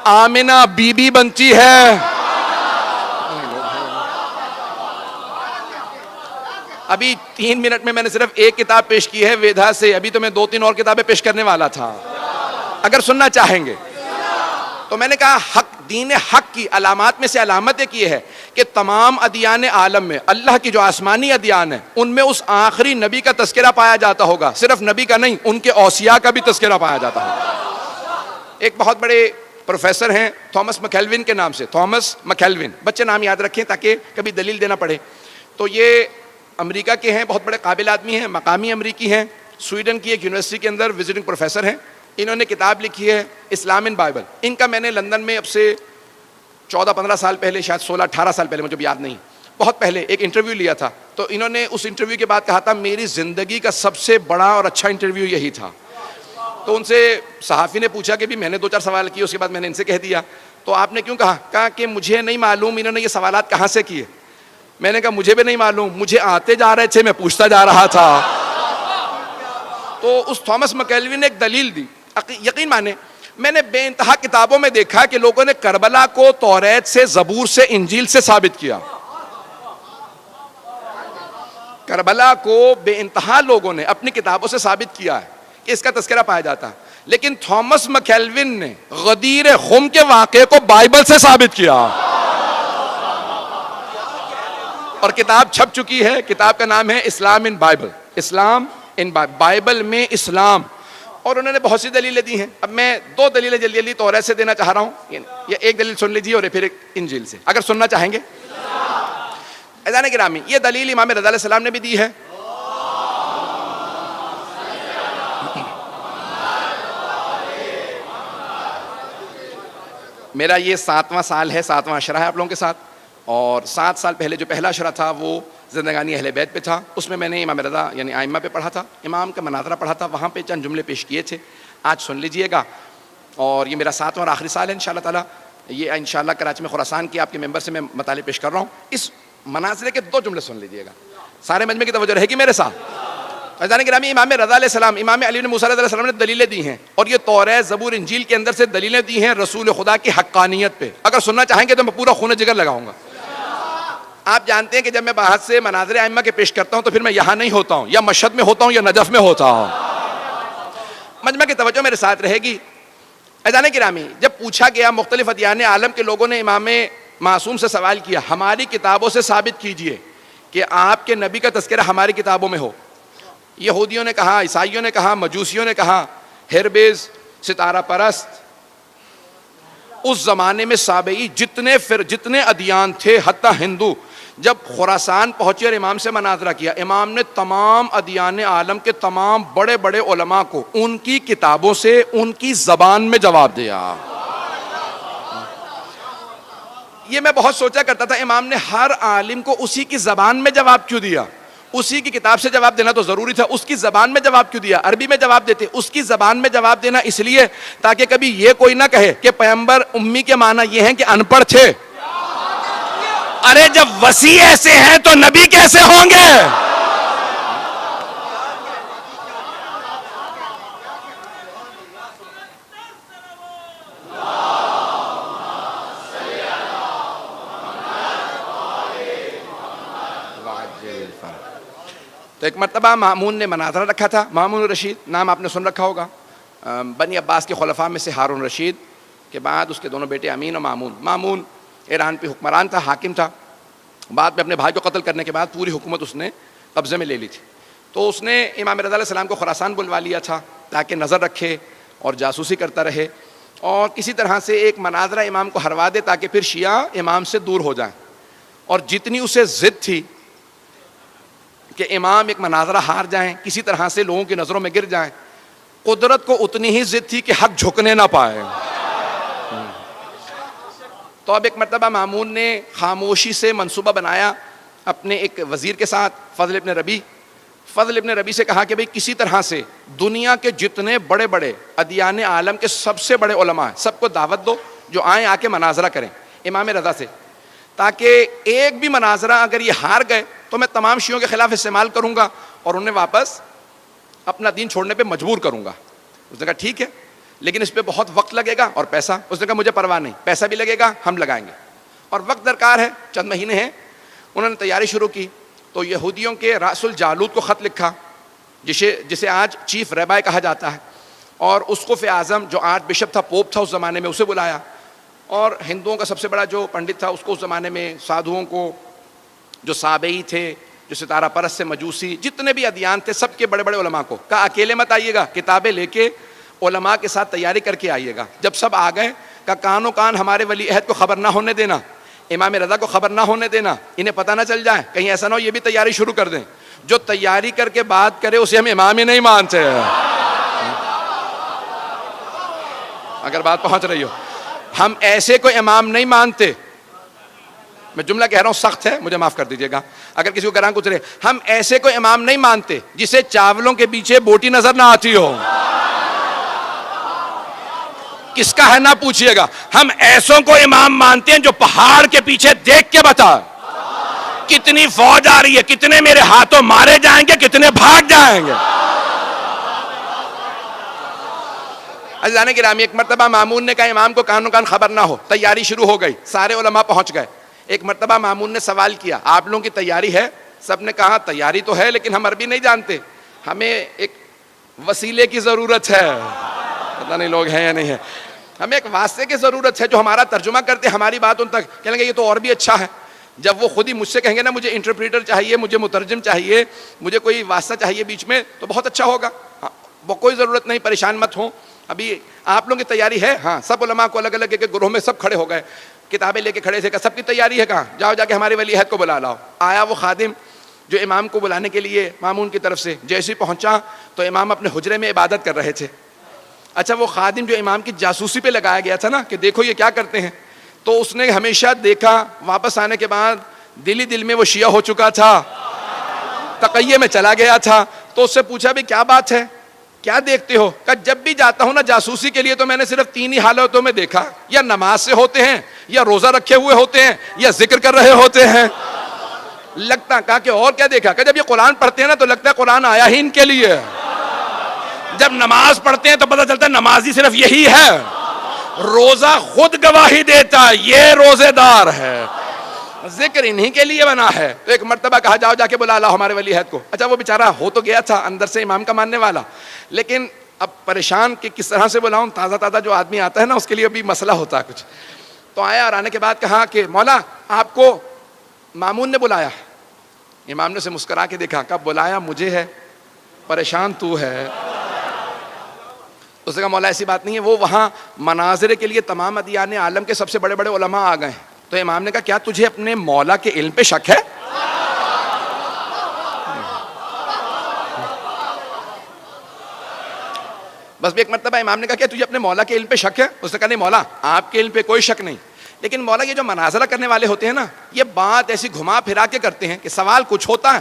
آمنہ بی بی بنتی ہے. ابھی 3 منٹ میں نے صرف ایک کتاب پیش کی ہے ویدھا سے, ابھی تو میں 2-3 اور کتابیں پیش کرنے والا تھا اگر سننا چاہیں گے. تو میں نے کہا حق, دین حق کی علامات میں سے علامت ایک یہ ہے کہ تمام ادیان عالم میں اللہ کی جو آسمانی ادیان ہیں ان میں اس آخری نبی کا تذکرہ پایا جاتا ہوگا. صرف نبی کا نہیں, ان کے اوصیاء کا بھی تذکرہ پایا جاتا ہوگا. ایک بہت بڑے پروفیسر ہیں تھامس مکیلون کے نام سے, تھامس مکیلون, بچے نام یاد رکھیں تاکہ کبھی دلیل دینا پڑے. تو یہ امریکہ کے ہیں, بہت بڑے قابل آدمی ہیں, مقامی امریکی ہیں, سویڈن کی ایک یونیورسٹی کے اندر وزٹنگ پروفیسر ہیں. انہوں نے کتاب لکھی ہے اسلام ان بائبل. ان کا میں نے لندن میں اب سے 14-15 سال پہلے, شاید 16-18 سال پہلے, مجھے یاد نہیں, بہت پہلے ایک انٹرویو لیا تھا. تو انہوں نے اس انٹرویو کے بعد کہا تھا میری زندگی کا سب سے بڑا اور اچھا انٹرویو یہی تھا. تو ان سے صحافی نے پوچھا کہ بھی میں نے 2-4 سوال کیے, اس کے بعد میں نے ان سے کہہ دیا تو آپ نے کیوں کہا؟ کہا کہ مجھے نہیں معلوم انہوں نے یہ سوالات کہاں سے کیے. میں نے کہا مجھے بھی نہیں معلوم, مجھے آتے جا رہے تھے, میں پوچھتا جا رہا تھا. تو اس تھامس مکیلوی نے ایک دلیل دی. یقین مانے میں نے بے انتہا کتابوں میں دیکھا کہ لوگوں نے کربلا کو توریت سے, زبور سے, انجیل سے ثابت کیا. کربلا کو بے انتہا لوگوں نے اپنی کتابوں سے ثابت کیا ہے کہ اس کا تذکرہ پایا جاتا ہے. لیکن تھامس مکیلوین نے غدیر خم کے واقعے کو بائبل سے ثابت کیا, اور کتاب چھپ چکی ہے. کتاب کا نام ہے اسلام ان بائبل, اسلام ان بائبل میں اسلام. اور انہوں نے بہت سی دلیلیں دی ہیں. اب میں 2 دلیلیں جلدی جلدی توریت سے دینا چاہ رہا ہوں, یا ایک دلیل سن لیجیے اور پھر ایک انجیل سے, اگر سننا چاہیں گے. عزیزان گرامی, یہ دلیل امام رضا علیہ السلام نے بھی دی ہے. میرا یہ 7واں سال ہے, 7واں عشرہ ہے آپ لوگوں کے ساتھ, اور 7 سال پہلے جو پہلا عشرہ تھا وہ زندگانی اہل بیت پہ تھا. اس میں نے امام رضا یعنی ائمہ پہ پڑھا تھا, امام کا مناظرہ پڑھا تھا, وہاں پہ چند جملے پیش کیے تھے. آج سن لیجئے گا. اور یہ میرا 7واں اور آخری سال ہے انشاءاللہ تعالیٰ. یہ انشاءاللہ کراچی میں خراسان کی آپ کے ممبر سے میں مطالعے پیش کر رہا ہوں. اس مناظرے کے 2 جملے سن لیجئے گا, سارے مجمع کی توجہ رہے گی میرے ساتھ. عزیزان گرامی, امام رضا علیہ السلام, امام علی بن موسیٰ علیہ السلام نے دلیلیں دی ہیں, اور یہ توریت, زبور, انجیل کے اندر سے دلیلیں دی ہیں رسول خدا کی حقانیت پہ. اگر سننا چاہیں گے تو میں پورا خون جگر لگاؤں گا. آپ جانتے ہیں کہ جب میں باہر سے مناظر ائمہ کے پیش کرتا ہوں تو پھر میں یہاں نہیں ہوتا ہوں, یا مشہد میں ہوتا ہوں یا نجف میں ہوتا ہوں. مجمع کی توجہ میرے ساتھ رہے گی. عزیزان گرامی, جب پوچھا گیا مختلف ادیان عالم کے لوگوں نے امام معصوم سے سوال کیا, ہماری کتابوں سے ثابت کیجئے کہ آپ کے نبی کا تذکرہ ہماری کتابوں میں ہو. یہودیوں نے کہا, عیسائیوں نے کہا, مجوسیوں نے کہا, ہربیز, ستارہ پرست. اس زمانے میں سابعی جتنے ادیان تھے, حتی ہندو, جب خراسان پہنچے اور امام سے مناظرہ کیا, امام نے تمام ادیان عالم کے تمام بڑے بڑے علماء کو ان کی کتابوں سے ان کی زبان میں جواب دیا. یہ میں بہت سوچا کرتا تھا, امام نے ہر عالم کو اسی کی زبان میں جواب کیوں دیا؟ اسی کی کتاب سے جواب دینا تو ضروری تھا, اس کی زبان میں جواب کیوں دیا؟ عربی میں جواب دیتے. اس کی زبان میں جواب دینا اس لیے تاکہ کبھی یہ کوئی نہ کہے کہ پیغمبر امی کے معنی یہ ہیں کہ ان پڑھ تھے. ارے جب وسیع ایسے ہیں تو نبی کیسے ہوں گے؟ تو ایک مرتبہ مامون نے مناظرہ رکھا تھا. مامون رشید نام آپ نے سن رکھا ہوگا, بنی عباس کے خلفاء میں سے ہارون رشید کے بعد اس کے دونوں بیٹے امین اور مامون. مامون ایران پہ حکمران تھا, حاکم تھا. بعد میں اپنے بھائی کو قتل کرنے کے بعد پوری حکومت اس نے قبضے میں لے لی تھی. تو اس نے امام رضا علیہ السلام کو خراسان بلوا لیا تھا تاکہ نظر رکھے اور جاسوسی کرتا رہے. اور کسی طرح سے ایک مناظرہ امام کو ہروا دے تاکہ پھر شیعہ امام سے دور ہو جائیں. اور جتنی اسے ضد تھی کہ امام ایک مناظرہ ہار جائیں, کسی طرح سے لوگوں کی نظروں میں گر جائیں, قدرت کو اتنی ہی ضد تھی کہ حق جھکنے نہ پائے. تو اب ایک مرتبہ مامون نے خاموشی سے منصوبہ بنایا اپنے ایک وزیر کے ساتھ, فضل ابن ربیع. فضل ابن ربیع سے کہا کہ بھئی کسی طرح سے دنیا کے جتنے بڑے بڑے ادیان عالم کے سب سے بڑے علماء ہیں سب کو دعوت دو, جو آئیں آ کے مناظرہ کریں امام رضا سے, تاکہ ایک بھی مناظرہ اگر یہ ہار گئے تو میں تمام شیعوں کے خلاف استعمال کروں گا اور انہیں واپس اپنا دین چھوڑنے پہ مجبور کروں گا. اس نے کہا ٹھیک ہے, لیکن اس پہ بہت وقت لگے گا اور پیسہ. اس نے کہا مجھے پرواہ نہیں, پیسہ بھی لگے گا, ہم لگائیں گے, اور وقت درکار ہے, چند مہینے ہیں. انہوں نے تیاری شروع کی تو یہودیوں کے راس الجالوت کو خط لکھا, جسے آج چیف ریبائے کہا جاتا ہے, اور اسقف اعظم جو آرچ بشپ تھا, پوپ تھا اس زمانے میں, اسے بلایا, اور ہندوؤں کا سب سے بڑا جو پنڈت تھا اس کو اس زمانے میں, سادھوؤں کو, جو سابئی تھے, جو ستارہ پرست سے مجوسی, جتنے بھی ادیان تھے, سب کے بڑے بڑے علماء کو کہا اکیلے مت آئیے گا, کتابیں لے کے علماء کے ساتھ تیاری کر کے آئیے گا. جب سب آ گئے کہا کانوں کان ہمارے ولی عہد کو خبر نہ ہونے دینا, امام رضا کو خبر نہ ہونے دینا, انہیں پتہ نہ چل جائے, کہیں ایسا نہ ہو یہ بھی تیاری شروع کر دیں. جو تیاری کر کے بات کرے اسے ہم امام ہی نہیں مانتے. اگر بات پہنچ رہی ہو, ہم ایسے کو امام نہیں مانتے. میں جملہ کہہ رہا ہوں سخت ہے, مجھے معاف کر دیجیے گا اگر کسی کو گراں گزرے. ہم ایسے کو امام نہیں مانتے جسے چاولوں کے پیچھے بوٹی نظر نہ آتی ہو. کس کا ہے نہ پوچھئے گا. ہم ایسوں کو امام مانتے ہیں جو پہاڑ کے پیچھے دیکھ کے بتا کتنی فوج آ رہی ہے, کتنے میرے ہاتھوں مارے جائیں گے, کتنے بھاگ جائیں گے. عزیزان گرامی, ایک مرتبہ مامون نے کہا امام کو کانوں کان خبر نہ ہو. تیاری شروع ہو گئی, سارے علماء پہنچ گئے. ایک مرتبہ مامون نے سوال کیا آپ لوگوں کی تیاری ہے؟ سب نے کہا تیاری تو ہے لیکن ہم عربی نہیں جانتے, ہمیں ایک وسیلے کی ضرورت ہے. پتہ نہیں لوگ ہیں یا نہیں ہے. ہمیں ایک واسطے کی ضرورت ہے جو ہمارا ترجمہ کرتے, ہماری بات ان تک. کہیں گے یہ تو اور بھی اچھا ہے. جب وہ خود ہی مجھ سے کہیں گے نا مجھے انٹرپریٹر چاہیے, مجھے مترجم چاہیے, مجھے کوئی واسطہ چاہیے بیچ میں, تو بہت اچھا ہوگا. وہ کوئی ضرورت نہیں, پریشان مت ہوں. ابھی آپ لوگوں کی تیاری ہے؟ ہاں. سب علماء کو الگ الگ ایک گروہ میں سب کھڑے ہو گئے, کتابیں لے کے کھڑے تھے. سب کی تیاری ہے, کہاں جاؤ جا کے ہمارے ولی عہد کو بلا لاؤ. آیا وہ خادم جو امام کو بلانے کے لیے مامون کی طرف سے, جیسے ہی پہنچا تو امام اپنے حجرے میں عبادت کر رہے تھے. اچھا وہ خادم جو امام کی جاسوسی پہ لگایا گیا تھا نا کہ دیکھو یہ کیا کرتے ہیں, تو اس نے ہمیشہ دیکھا, واپس آنے کے بعد دلی دل میں وہ شیعہ ہو چکا تھا, تقیے میں چلا گیا تھا. تو اس سے پوچھا بھی کیا بات ہے, کیا دیکھتے ہو؟ کہ جب بھی جاتا ہوں نا جاسوسی کے لیے تو میں نے صرف 3 ہی حالتوں میں دیکھا, یا نماز سے ہوتے ہیں, یا روزہ رکھے ہوئے ہوتے ہیں, یا ذکر کر رہے ہوتے ہیں. لگتا کہا کہ اور کیا دیکھا, کہ جب یہ قرآن پڑھتے ہیں نا تو لگتا ہے قرآن آیا ہی ان کے لیے. جب نماز پڑھتے ہیں تو پتہ چلتا ہے نمازی صرف یہی ہے. روزہ خود گواہی دیتا ہے یہ روزے دار ہے, ذکر انہی کے لیے بنا ہے. تو ایک مرتبہ کہا جاؤ جا کے بلا لاؤ ہمارے ولی عہد کو. اچھا وہ بیچارہ ہو تو گیا تھا اندر سے امام کا ماننے والا, لیکن اب پریشان کہ کس طرح سے بلاؤں. تازہ تازہ جو آدمی آتا ہے نا اس کے لیے بھی مسئلہ ہوتا ہے کچھ. تو آیا اور آنے کے بعد کہا کہ مولا آپ کو مامون نے بلایا. امام نے اسے مسکرا کے دیکھا, کہا بلایا مجھے ہے, پریشان تو ہے. اس نے کہا مولا ایسی بات نہیں ہے, وہ وہاں مناظرے کے لیے تمام ادیان عالم کے سب سے بڑے بڑے علماء آ گئے ہیں. تو امام نے کہا کیا تجھے اپنے مولا کے علم پہ شک ہے؟ بس ایک مرتبہ امام نے کہا کہ تجھے اپنے مولا کے علم پہ شک ہے؟ اس نے کہا نہیں مولا آپ کے علم پہ کوئی شک نہیں, لیکن مولا یہ جو مناظرہ کرنے والے ہوتے ہیں نا یہ بات ایسی گھما پھرا کے کرتے ہیں کہ سوال کچھ ہوتا ہے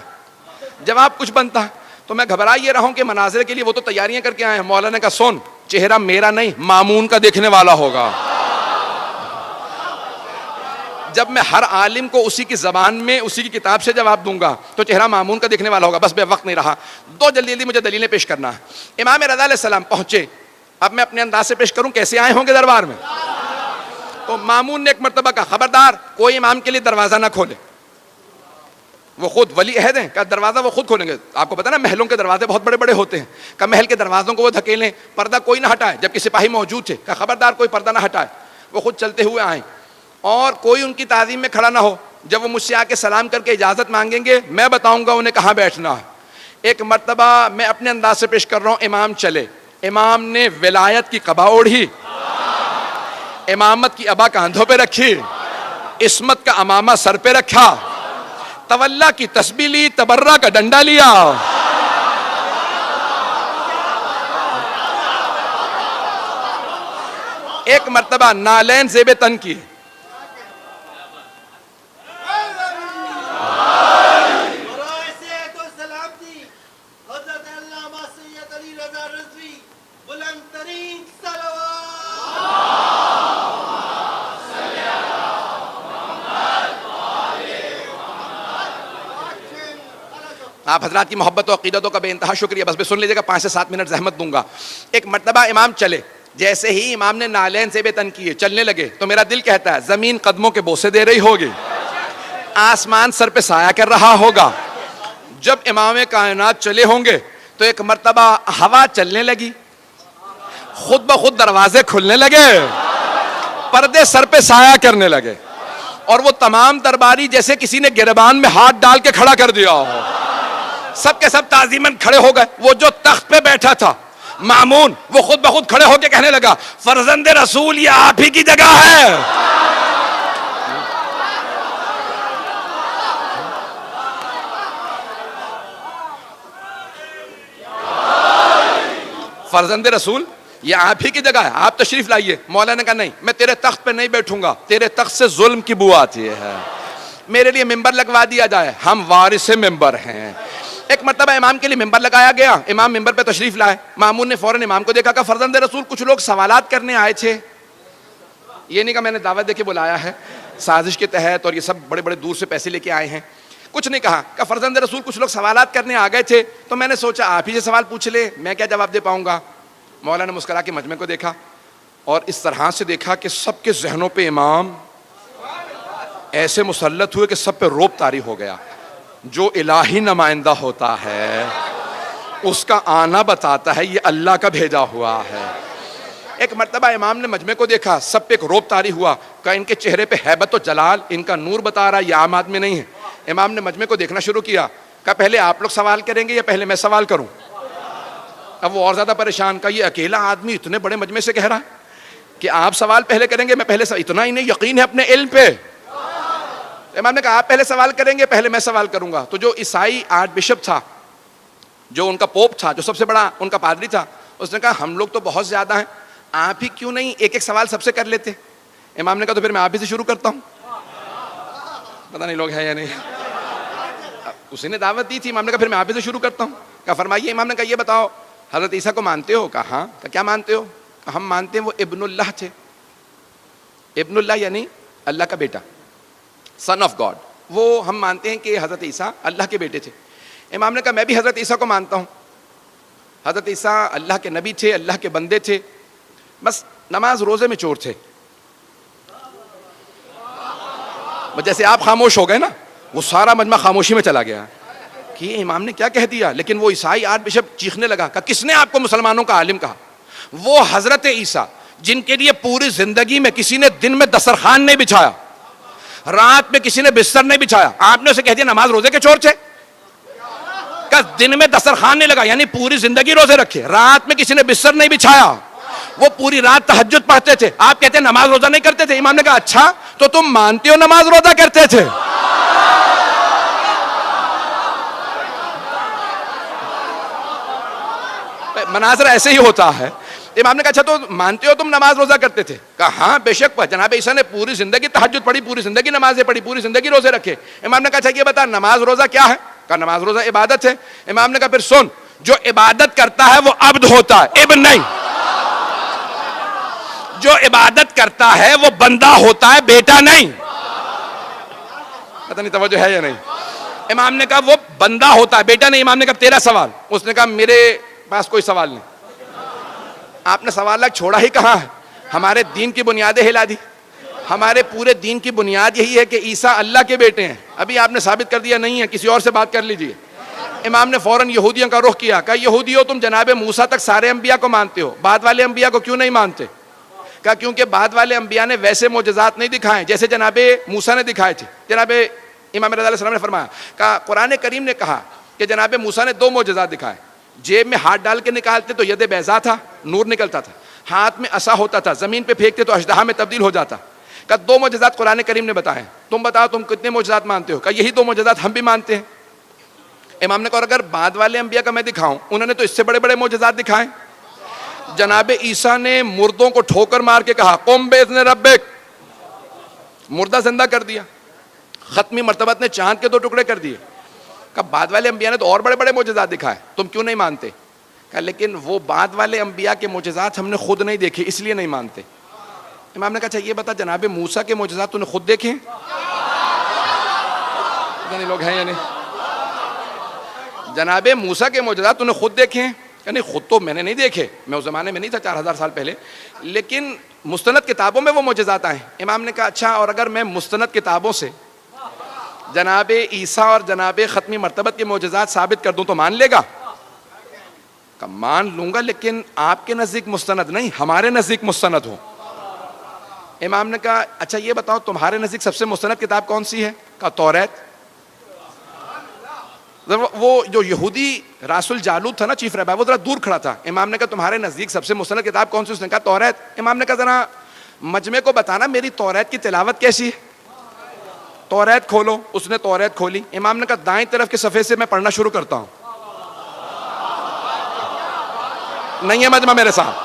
جواب کچھ بنتا ہے. تو میں گھبرا یہ رہا ہوں کہ مناظرے کے لیے وہ تو تیاریاں کر کے آئے ہیں. مولا نے کہا سن, چہرہ میرا نہیں مامون کا دیکھنے والا ہوگا. جب میں ہر عالم کو اسی کی زبان میں اسی کی کتاب سے جواب دوں گا تو چہرہ مامون کا دیکھنے والا ہوگا. بس بے وقت نہیں رہا, جلدی جلدی مجھے دلیلیں پیش کرنا ہے. امام رضا علیہ السلام پہنچے. اب میں اپنے انداز سے پیش کروں کیسے آئے ہوں گے دربار میں. تو مامون نے ایک مرتبہ کہا خبردار کوئی امام کے لیے دروازہ نہ کھولے. وہ خود ولی عہد ہیں, کہ دروازہ وہ خود کھولیں گے. آپ کو پتا نا محلوں کے دروازے بہت بڑے بڑے ہوتے ہیں, کہ محل کے دروازوں کو وہ دھکیلیں, پردہ کوئی نہ ہٹائے. جبکہ سپاہی موجود تھے, کہ خبردار کوئی پردہ نہ ہٹائے. وہ خود چلتے ہوئے آئیں اور کوئی ان کی تعظیم میں کھڑا نہ ہو. جب وہ مجھ سے آ کے سلام کر کے اجازت مانگیں گے میں بتاؤں گا انہیں کہاں بیٹھنا ہے. ایک مرتبہ میں اپنے انداز سے پیش کر رہا ہوں, امام چلے, امام نے ولایت کی قبا اوڑھی, امامت کی ابا کاندھوں پہ رکھی، عصمت کا امامہ سر پہ رکھا، تولا کی تسبیح لی، تبرہ کا ڈنڈا لیا، ایک مرتبہ نالین زیب تن کی، آپ حضرات کی محبت و عقیدتوں کا بے انتہا شکریہ، بس سن لیجیے گا، 5 سے 7 منٹ زحمت دوں گا۔ ایک مرتبہ امام چلے، جیسے ہی امام نے نالین سے بے تن کیے، چلنے لگے، تو میرا دل کہتا ہے زمین قدموں کے بوسے دے رہی ہوگی، آسمان سر پہ سایہ کر رہا ہوگا۔ جب امام کائنات چلے ہوں گے تو ایک مرتبہ ہوا چلنے لگی، خود بخود دروازے کھلنے لگے، پردے سر پہ سایہ کرنے لگے، اور وہ تمام درباری جیسے کسی نے گریبان میں ہاتھ ڈال کے کھڑا کر دیا ہو، سب کے سب تعظیماً کھڑے ہو گئے۔ وہ جو تخت پہ بیٹھا تھا مامون، وہ خود بخود کھڑے ہو کے کہنے لگا فرزند رسول یہ آپ ہی کی جگہ ہے۔ فرزند رسول یہ آپ ہی کی جگہ ہے، آپ تشریف لائیے۔ مولا نے کہا نہیں، میں تیرے تخت پہ نہیں بیٹھوں گا، تیرے تخت سے ظلم کی بو آتی ہے، میرے لیے ممبر لگوا دیا جائے، ہم وارث ممبر ہیں۔ ایک مرتبہ امام کے لیے ممبر لگایا گیا، امام ممبر پہ تشریف لائے، مامون نے فوراً امام کو دیکھا، کہا فرزند رسول کچھ لوگ سوالات کرنے آئے تھے۔ یہ نہیں کہا میں نے دعوت دے کے بلایا ہے سازش کے تحت، اور یہ سب بڑے بڑے دور سے پیسے لے کے آئے ہیں، کچھ نہیں کہا، کہ فرزند رسول کچھ لوگ سوالات کرنے آ گئے تھے، تو میں نے سوچا آپ ہی سے سوال پوچھ لے، میں کیا جواب دے پاؤں گا۔ مولا نے مسکرا کے مجمع کو دیکھا، اور اس طرح سے دیکھا کہ سب کے ذہنوں پہ امام ایسے مسلط ہوئے کہ سب پہ رعب طاری ہو گیا۔ جو الہی نمائندہ ہوتا ہے اس کا آنا بتاتا ہے یہ اللہ کا بھیجا ہوا ہے۔ ایک مرتبہ امام نے مجمع کو دیکھا، سب پہ ایک رعب طاری ہوا، کہ ان کے چہرے پہ ہیبت و جلال، ان کا نور بتا رہا ہے یہ عام آدمی نہیں ہے۔ امام نے مجمع کو دیکھنا شروع کیا، کہا پہلے آپ لوگ سوال کریں گے یا پہلے میں سوال کروں؟ اب وہ اور زیادہ پریشان، کہا یہ اکیلا آدمی اتنے بڑے مجمع سے کہہ رہا ہے کہ آپ سوال پہلے کریں گے، میں پہلے اتنا ہی نہیں یقین ہے اپنے علم پہ۔ امام نے کہا آپ پہلے سوال کریں گے، پہلے میں سوال کروں گا۔ تو جو عیسائی آرچ بشپ تھا، جو ان کا پوپ تھا، جو سب سے بڑا ان کا پادری تھا، اس نے کہا ہم لوگ تو بہت زیادہ ہیں، آپ ہی کیوں نہیں ایک ایک سوال سب سے کر لیتے؟ امام نے کہا تو پھر میں آپ ہی سے شروع کرتا ہوں۔ پتہ نہیں لوگ ہیں یا نہیں، اسی نے دعوت دی تھی، امام نے کہا پھر میں آپ ہی سے شروع کرتا ہوں۔ کہا فرمائیے۔ امام نے کہا یہ بتاؤ حضرت عیسیٰ کو مانتے ہو؟ کہا ہاں۔ کہا کیا مانتے ہو؟ کہا ہم مانتے ہیں وہ ابن اللہ تھے۔ ابن اللہ یعنی اللہ کا بیٹا، سن آف گاڈ، وہ ہم مانتے ہیں کہ حضرت عیسیٰ اللہ کے بیٹے تھے۔ امام نے کہا میں بھی حضرت عیسیٰ کو مانتا ہوں، حضرت عیسیٰ اللہ کے نبی تھے، اللہ کے بندے تھے، بس نماز روزے میں چور تھے۔ جیسے آپ خاموش ہو گئے نا، وہ سارا مجمع خاموشی میں چلا گیا کہ یہ امام نے کیا کہہ دیا۔ لیکن وہ عیسائی آرچ بشپ چیخنے لگا، کہ کس نے آپ کو مسلمانوں کا عالم کہا؟ وہ حضرت عیسیٰ جن کے لیے پوری زندگی میں کسی نے دن میں دسترخوان نہیں بچھایا، رات میں کسی نے بستر نہیں بچھایا، آپ نے اسے کہہ دیا نماز روزے کے چور تھے؟ کہ دن میں دسترخوان نہیں لگا، یعنی پوری زندگی روزے رکھے، رات میں کسی نے بستر نہیں بچھایا، وہ پوری رات تہجد پڑھتے تھے، آپ کہتے ہیں نماز روزہ نہیں کرتے تھے۔ امام نے کہا اچھا تو تم مانتے ہو نماز روزہ کرتے تھے؟ مناظر ایسے ہی ہوتا ہے۔ امام نے کہا اچھا تو مانتے ہو تم نماز روزہ کرتے تھے؟ کہا ہاں بے شک، جناب عیسیٰ نے پوری زندگی تہجد پڑھی، پوری زندگی نمازیں پڑھی، پوری زندگی روزے رکھے۔ امام نے کہا اچھا یہ بتا نماز روزہ کیا ہے؟ کہا نماز روزہ عبادت ہے۔ امام نے کہا پھر سن، جو عبادت کرتا ہے وہ عبد ہوتا ہے، ابن نہیں۔ جو عبادت کرتا ہے وہ بندہ ہوتا ہے، بیٹا نہیں۔ پتہ نہیں توجہ ہے یا نہیں؟ امام نے کہا وہ بندہ ہوتا ہے، بیٹا نہیں۔ امام نے کہا تیرا سوال؟ اس نے کہا میرے پاس کوئی سوال نہیں۔ آپ نے سوال چھوڑا ہی کہاں ہے؟ ہمارے دین کی بنیادیں ہلا دی۔ ہمارے پورے دین کی بنیاد یہی ہے کہ عیسیٰ اللہ کے بیٹے ہیں۔ ابھی آپ نے ثابت کر دیا نہیں ہے، کسی اور سے بات کر لیجئے۔ امام نے فوراً یہودیوں کا رخ کیا، کہا یہودیوں تم جناب موسیٰ تک سارے انبیاء کو مانتے ہو، بعد والے انبیاء کو کیوں نہیں مانتے؟ کہا کیونکہ بعد والے انبیاء نے ویسے معجزات نہیں دکھائے جیسے جناب موسیٰ نے دکھائے تھے۔ جناب امام رضا علیہ السلام نے فرمایا، کہا قرآن کریم نے کہا کہ جناب موسیٰ نے 2 معجزات دکھائے، جیب میں ہاتھ ڈال کے نکالتے تو ید بیضا تھا، نور نکلتا تھا، ہاتھ میں عصا ہوتا تھا, زمین پہ پھینکتے تو اژدہا میں تبدیل ہو جاتا. کہا 2 معجزات قرآن کریم نے بتائے, تم بتاؤ تم کتنے معجزات مانتے ہو؟ کہا یہی 2 معجزات ہم بھی مانتے ہیں. امام نے کہا اگر بعد والے انبیاء کا میں دکھاؤں, انہوں نے تو اس سے بڑے بڑے معجزات دکھائے. جناب عیسیٰ نے مردوں کو ٹھوکر مار کے کہا قم باذن ربک, مردہ زندہ کر دیا. ختمی مرتبت نے چاند کے 2 ٹکڑے کر دیے. کہا بعد والے انبیاء نے تو اور بڑے بڑے معجزات دکھائے, تم کیوں نہیں مانتے؟ کہا لیکن وہ بعد والے انبیاء کے معجزات ہم نے خود نہیں دیکھے, اس لیے نہیں مانتے. امام نے کہا اچھا یہ بتا, جناب موسیٰ کے معجزات تو نے خود دیکھے؟ نہیں لوگ ہیں یا نہیں؟ جناب موسیٰ کے معجزات تو نے خود دیکھے ہیں؟ کہ نہیں خود تو میں نے نہیں دیکھے, میں اس زمانے میں نہیں تھا, 4000 سال پہلے, لیکن مستند کتابوں میں وہ معجزات آئے. امام نے کہا اچھا اور اگر میں مستند کتابوں سے جناب عیسیٰ اور جناب ختمی مرتبت کے معجزات ثابت کر دوں تو مان لے گا؟ کہ مان لوں گا, لیکن آپ کے نزدیک مستند نہیں, ہمارے نزدیک مستند ہو. امام نے کہا اچھا یہ بتاؤ تمہارے نزدیک سب سے مستند کتاب کون سی ہے؟ کہا توریت. وہ جو یہودی راس الجالوت تھا نا, چیف رہبر, وہ ذرا دور کھڑا تھا. امام نے کہا تمہارے نزدیک سب سے مستند کتاب کون سی؟ اس نے کہا توریت. امام نے کہا ذرا مجمع کو بتانا میری توریت کی تلاوت کیسی ہے. توریت کھولو. اس نے توریت کھولی. امام نے کہا دائیں طرف کے صفحے سے میں پڑھنا شروع کرتا ہوں. نہیں ہے مجمع میرے ساتھ.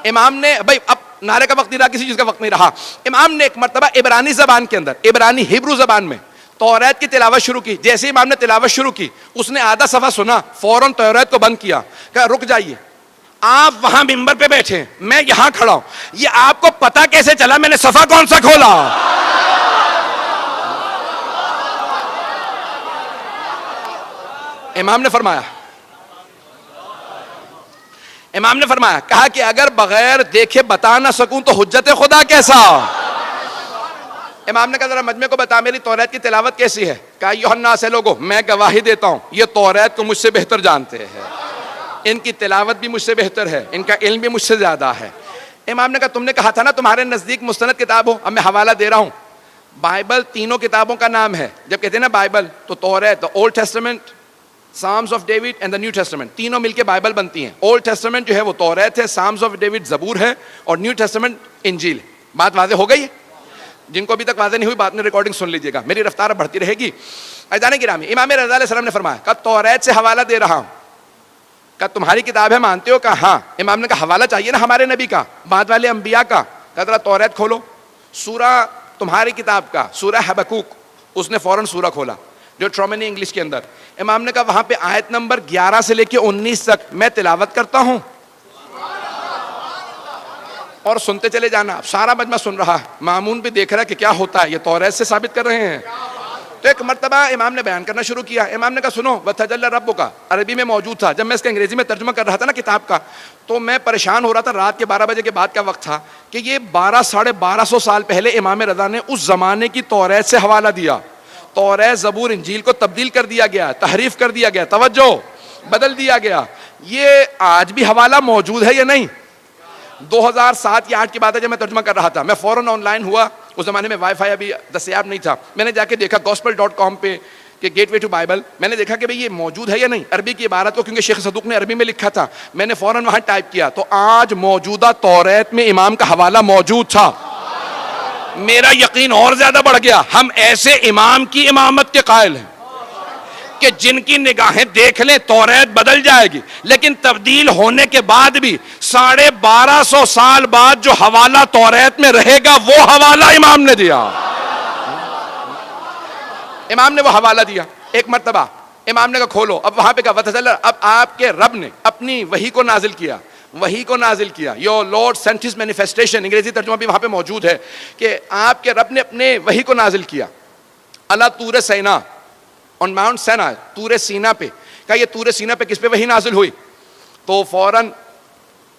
امام نے بھائی اب نعرے کا وقت نہیں رہا, کسی چیز کا وقت نہیں رہا. امام نے ایک مرتبہ عبرانی زبان کے اندر, عبرانی ہیبرو زبان میں توریت کی تلاوت شروع کی. جیسے امام نے تلاوت شروع کی, اس نے آدھا صفحہ سنا, فوراً توریت کو بند کیا. کہا رک جائیے, آپ وہاں ممبر پہ بیٹھے ہیں, میں یہاں کھڑا ہوں, یہ آپ کو پتا کیسے چلا میں نے صفحہ کون سا کھولا؟ امام نے فرمایا کہا کہ اگر بغیر دیکھے بتا نہ سکوں تو حجت خدا کیسا؟ امام نے کہا ذرا مجمع کو بتا میری توریت کی تلاوت کیسی ہے. کہا ایھا الناس لوگو, میں گواہی دیتا ہوں یہ توریت کو مجھ سے بہتر جانتے ہیں, ان کی تلاوت بھی مجھ سے بہتر ہے, ان کا علم بھی مجھ سے زیادہ ہے. امام نے کہا تم نے کہا تھا نا تمہارے نزدیک مستند کتاب ہو, اب میں حوالہ دے رہا ہوں. بائبل 3 کتابوں کا نام ہے. جب کہتے ہیں نا بائبل تو توریت, Old Testament, Psalms of David and the New Testament, تینوں مل کے بائبل بنتی ہیں. اولڈ ٹیسٹمنٹ جو ہے وہ توریت ہے, سامز آف ڈیوڈ زبور ہے, اور نیو ٹیسٹمنٹ انجیل. بات واضح ہو گئی؟ جن کو ابھی تک واضح نہیں ہوئی بعد میں ریکارڈنگ سن لیجیے گا, میری رفتار بڑھتی رہے گی. عزیزان گرامی, امام رضا علیہ السلام نے فرمایا کہ توریت سے حوالہ دے رہا ہوں. کہ تمہاری کتاب ہے مانتے ہو؟ کہا ہاں. امام نے کہا حوالہ چاہیے نا ہمارے نبی کا, بعد والے انبیاء کا. کہا ذرا توریت کھولو. سورہ تمہاری کتاب کا سورہ حبقوق, اس نے فوراً سورہ کھولا جو ٹرومنی انگلش کے اندر. امام نے کہا وہاں پہ آیت نمبر 11 سے لے کے 19 تک میں تلاوت کرتا ہوں اور سنتے چلے جانا. سارا مجمع سن رہا ہے, مامون بھی دیکھ رہا ہے کہ کیا ہوتا ہے, یہ توریت سے ثابت کر رہے ہیں. تو ایک مرتبہ امام نے بیان کرنا شروع کیا. امام نے کہا سنو, وَتَجَلَّى رَبُّكَ عربی میں موجود تھا. جب میں اس کا انگریزی میں ترجمہ کر رہا تھا نا کتاب کا, تو میں پریشان ہو رہا تھا. رات کے 12 بجے کے بعد کا وقت تھا کہ یہ 1200 سال پہلے امام رضا نے اس زمانے کی توریت سے حوالہ دیا. توریت زبور انجیل کو تبدیل کر دیا گیا, تحریف کر دیا گیا, توجہ بدل دیا گیا. یہ آج بھی حوالہ موجود ہے یا نہیں؟ 2007 یا 8 کی بات ہے جب میں ترجمہ کر رہا تھا. میں فوراً آن لائن ہوا. اس زمانے میں وائی فائی ابھی دستیاب نہیں تھا. میں نے جا کے دیکھا gospel.com پہ کہ گیٹ وے ٹو بائبل. میں نے دیکھا کہ بھئی یہ موجود ہے یا نہیں, عربی کی عبارت کو, کیونکہ شیخ صدوق نے عربی میں لکھا تھا. میں نے فوراً وہاں ٹائپ کیا تو آج موجودہ توریت میں امام کا حوالہ موجود تھا. میرا یقین اور زیادہ بڑھ گیا. ہم ایسے امام کی امامت کے قائل ہیں کہ جن کی نگاہیں دیکھ لیں توریت بدل جائے گی, لیکن تبدیل ہونے کے بعد بھی 1250 سال بعد جو حوالہ توریت میں رہے گا وہ حوالہ امام نے دیا. امام نے وہ حوالہ دیا. ایک مرتبہ امام نے کہا کھولو. اب وہاں پہ کہا وَتَجَلَّى, اب آپ کے رب نے اپنی وحی کو نازل کیا. وحی کو نازل کیا. Your lord sent his manifestation, انگریزی ترجمہ بھی وہاں پہ موجود ہے کہ آپ کے رب نے اپنے وحی کو نازل کیا. اللہ طور سینا, on Mount Sinai, طور سینا پہ. کہا یہ طور سینا پہ کس پہ وحی نازل ہوئی؟ تو فوراً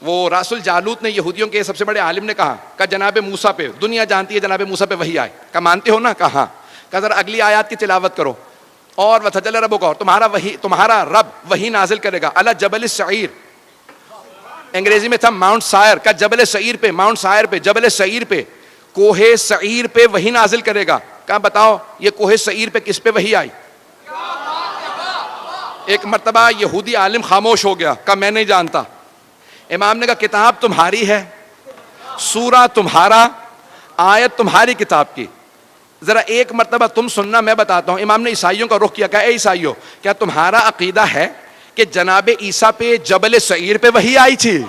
وہ راس الجالوت نے, یہودیوں کے سب سے بڑے عالم نے کہا جناب موسیٰ پہ. دنیا جانتی ہے جناب موسیٰ پہ وحی آئے. کہا مانتے ہو نا؟ کہا ہاں. کہا ذرا اگلی آیات کی تلاوت کرو. اور وَتَجَلَّى رَبُّكَ, اور تمہارا رب وحی نازل کرے گا. علی جبل السعیر, انگریزی میں تھا ماؤنٹ سائر. کا جبل سعیر پہ, ماؤنٹ سائر پہ, جبل سعیر پہ, کوہ سعیر پہ وحی نازل کرے گا. کہا بتاؤ یہ کوہ سعیر پہ کس پہ وحی آئی؟ ایک مرتبہ یہودی عالم خاموش ہو گیا. کہا میں نہیں جانتا. امام نے کہا کتاب تمہاری ہے, سورہ تمہارا, آیت تمہاری کتاب کی, ذرا ایک مرتبہ تم سننا, میں بتاتا ہوں. امام نے عیسائیوں کا رخ کیا, کہا اے عیسائیوں, کیا تمہارا عقیدہ ہے کہ جناب عیسیٰ پہ جبل سعیر پہ وحی آئی تھی؟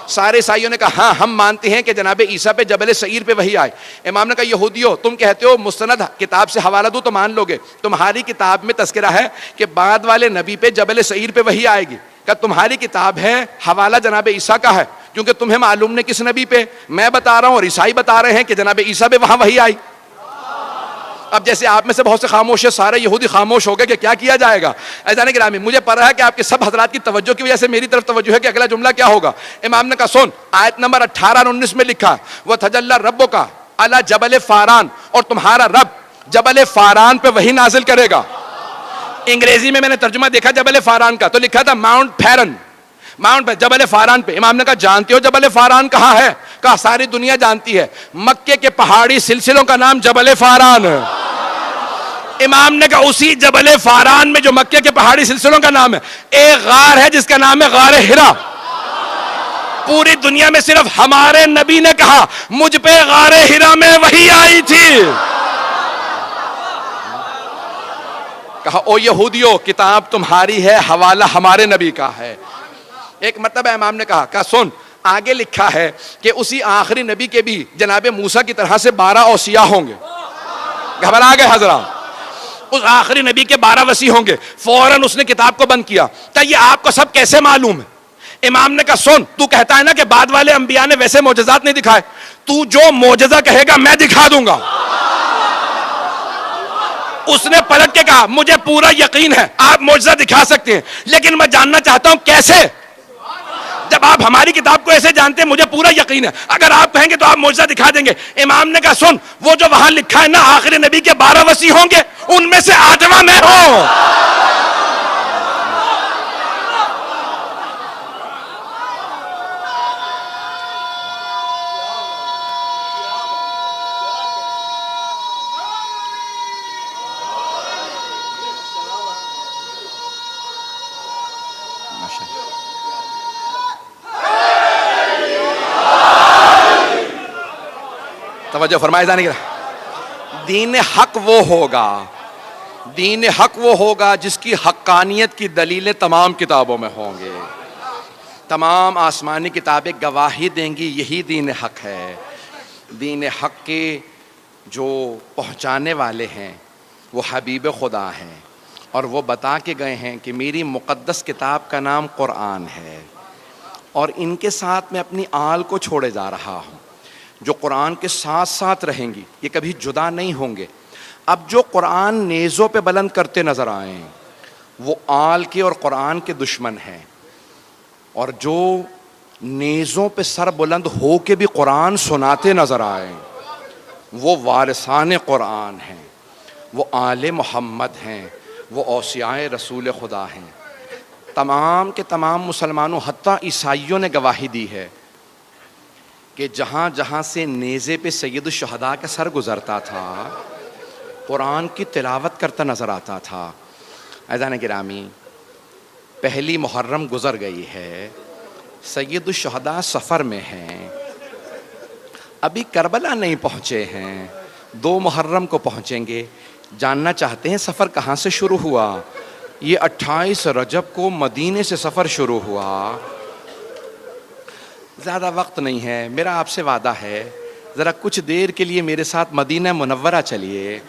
سارے عیسائیوں نے کہا ہاں ہم مانتے ہیں کہ جناب عیسیٰ پہ جبل سعیر پہ وحی آئی. امام نے کہا یہودیو, تم کہتے ہو مستند کتاب سے حوالہ دو تو مان لو گے, تمہاری کتاب میں تذکرہ ہے کہ بعد والے نبی پہ جبل سعیر پہ وحی آئے گی. کہ تمہاری کتاب ہے, حوالہ جناب عیسیٰ کا ہے, کیونکہ تمہیں معلوم نہیں کس نبی پہ. میں بتا رہا ہوں اور عیسائی بتا رہے ہیں کہ جناب عیسیٰ پہ وہاں وحی آئی. اب جیسے آپ میں سے بہت سے خاموش ہیں, سارے یہودی خاموش ہو گئے کہ کیا کیا جائے گا. عزیزان گرامی, مجھے پتا ہے کہ آپ کے سب حضرات کی توجہ کی وجہ سے میری طرف توجہ ہے کہ اگلا جملہ کیا ہوگا. امام نے کہا سن, آیت نمبر 18 اور 19 میں لکھا وہ تجلی ربک علی جبل فاران, اور تمہارا رب جبل فاران پہ وہی نازل کرے گا. انگریزی میں نے ترجمہ دیکھا جبل فاران کا, تو لکھا تھا ماؤنٹ پھیرن, ماؤنٹ پہ جبل فاران پہ. امام نے کہا جانتے ہو جبل فاران کہاں ہے؟ کہا ساری دنیا جانتی ہے, مکے کے پہاڑی سلسلوں کا نام جبل فاران ہے. امام نے کہا اسی جبل فاران میں جو مکے کے پہاڑی سلسلوں کا نام ہے, ایک غار ہے جس کا نام ہے غار ہرا. پوری دنیا میں صرف ہمارے نبی نے کہا مجھ پہ غار ہرا میں وحی آئی تھی. کہا او یہودیو, کتاب تمہاری ہے, حوالہ ہمارے نبی کا ہے. ایک مرتبہ امام نے کہا سن, آگے لکھا ہے کہ اسی آخری نبی کے بھی جناب موسیٰ کی طرح سے 12 اوصیاء ہوں گے. گھبرا گئے حضرات, اس آخری نبی کے 12 وصی ہوں گے. فوراً اس نے کتاب کو بند کیا. کہ یہ آپ کو سب کیسے معلوم ہے؟ امام نے کہا سن, تو کہتا ہے نا کہ بعد والے انبیاء نے ویسے معجزات نہیں دکھائے, تو جو معجزہ کہے گا میں دکھا دوں گا. اس نے پلٹ کے کہا مجھے پورا یقین ہے آپ معجزہ دکھا سکتے ہیں, لیکن میں جاننا چاہتا ہوں کیسے. جب آپ ہماری کتاب کو ایسے جانتے ہیں, مجھے پورا یقین ہے اگر آپ کہیں گے تو آپ معجزہ دکھا دیں گے. امام نے کہا سن, وہ جو وہاں لکھا ہے نا آخری نبی کے 12 وصی ہوں گے, ان میں سے 8واں میں ہوں. توجہ فرمائے جانے گا. دین حق وہ ہوگا, دین حق وہ ہوگا جس کی حقانیت کی دلیلیں تمام کتابوں میں ہوں گے. تمام آسمانی کتابیں گواہی دیں گی یہی دین حق ہے. دین حق کے جو پہنچانے والے ہیں وہ حبیب خدا ہیں, اور وہ بتا کے گئے ہیں کہ میری مقدس کتاب کا نام قرآن ہے, اور ان کے ساتھ میں اپنی آل کو چھوڑے جا رہا ہوں جو قرآن کے ساتھ ساتھ رہیں گی, یہ کبھی جدا نہیں ہوں گے. اب جو قرآن نیزوں پہ بلند کرتے نظر آئیں وہ آل کے اور قرآن کے دشمن ہیں, اور جو نیزوں پہ سر بلند ہو کے بھی قرآن سناتے نظر آئیں وہ وارثان قرآن ہیں, وہ آل محمد ہیں, وہ اوصیاء رسول خدا ہیں. تمام کے تمام مسلمانوں حتیٰ عیسائیوں نے گواہی دی ہے کہ جہاں جہاں سے نیزے پہ سید الشہداء کا سر گزرتا تھا قرآن کی تلاوت کرتا نظر آتا تھا. عزیزان گرامی, پہلی محرم گزر گئی ہے, سید الشہداء سفر میں ہیں, ابھی کربلا نہیں پہنچے ہیں, 2 محرم کو پہنچیں گے. جاننا چاہتے ہیں سفر کہاں سے شروع ہوا؟ یہ 28 رجب کو مدینے سے سفر شروع ہوا. زیادہ وقت نہیں ہے, میرا آپ سے وعدہ ہے ذرا کچھ دیر کے لیے میرے ساتھ مدینہ منورہ چلیے.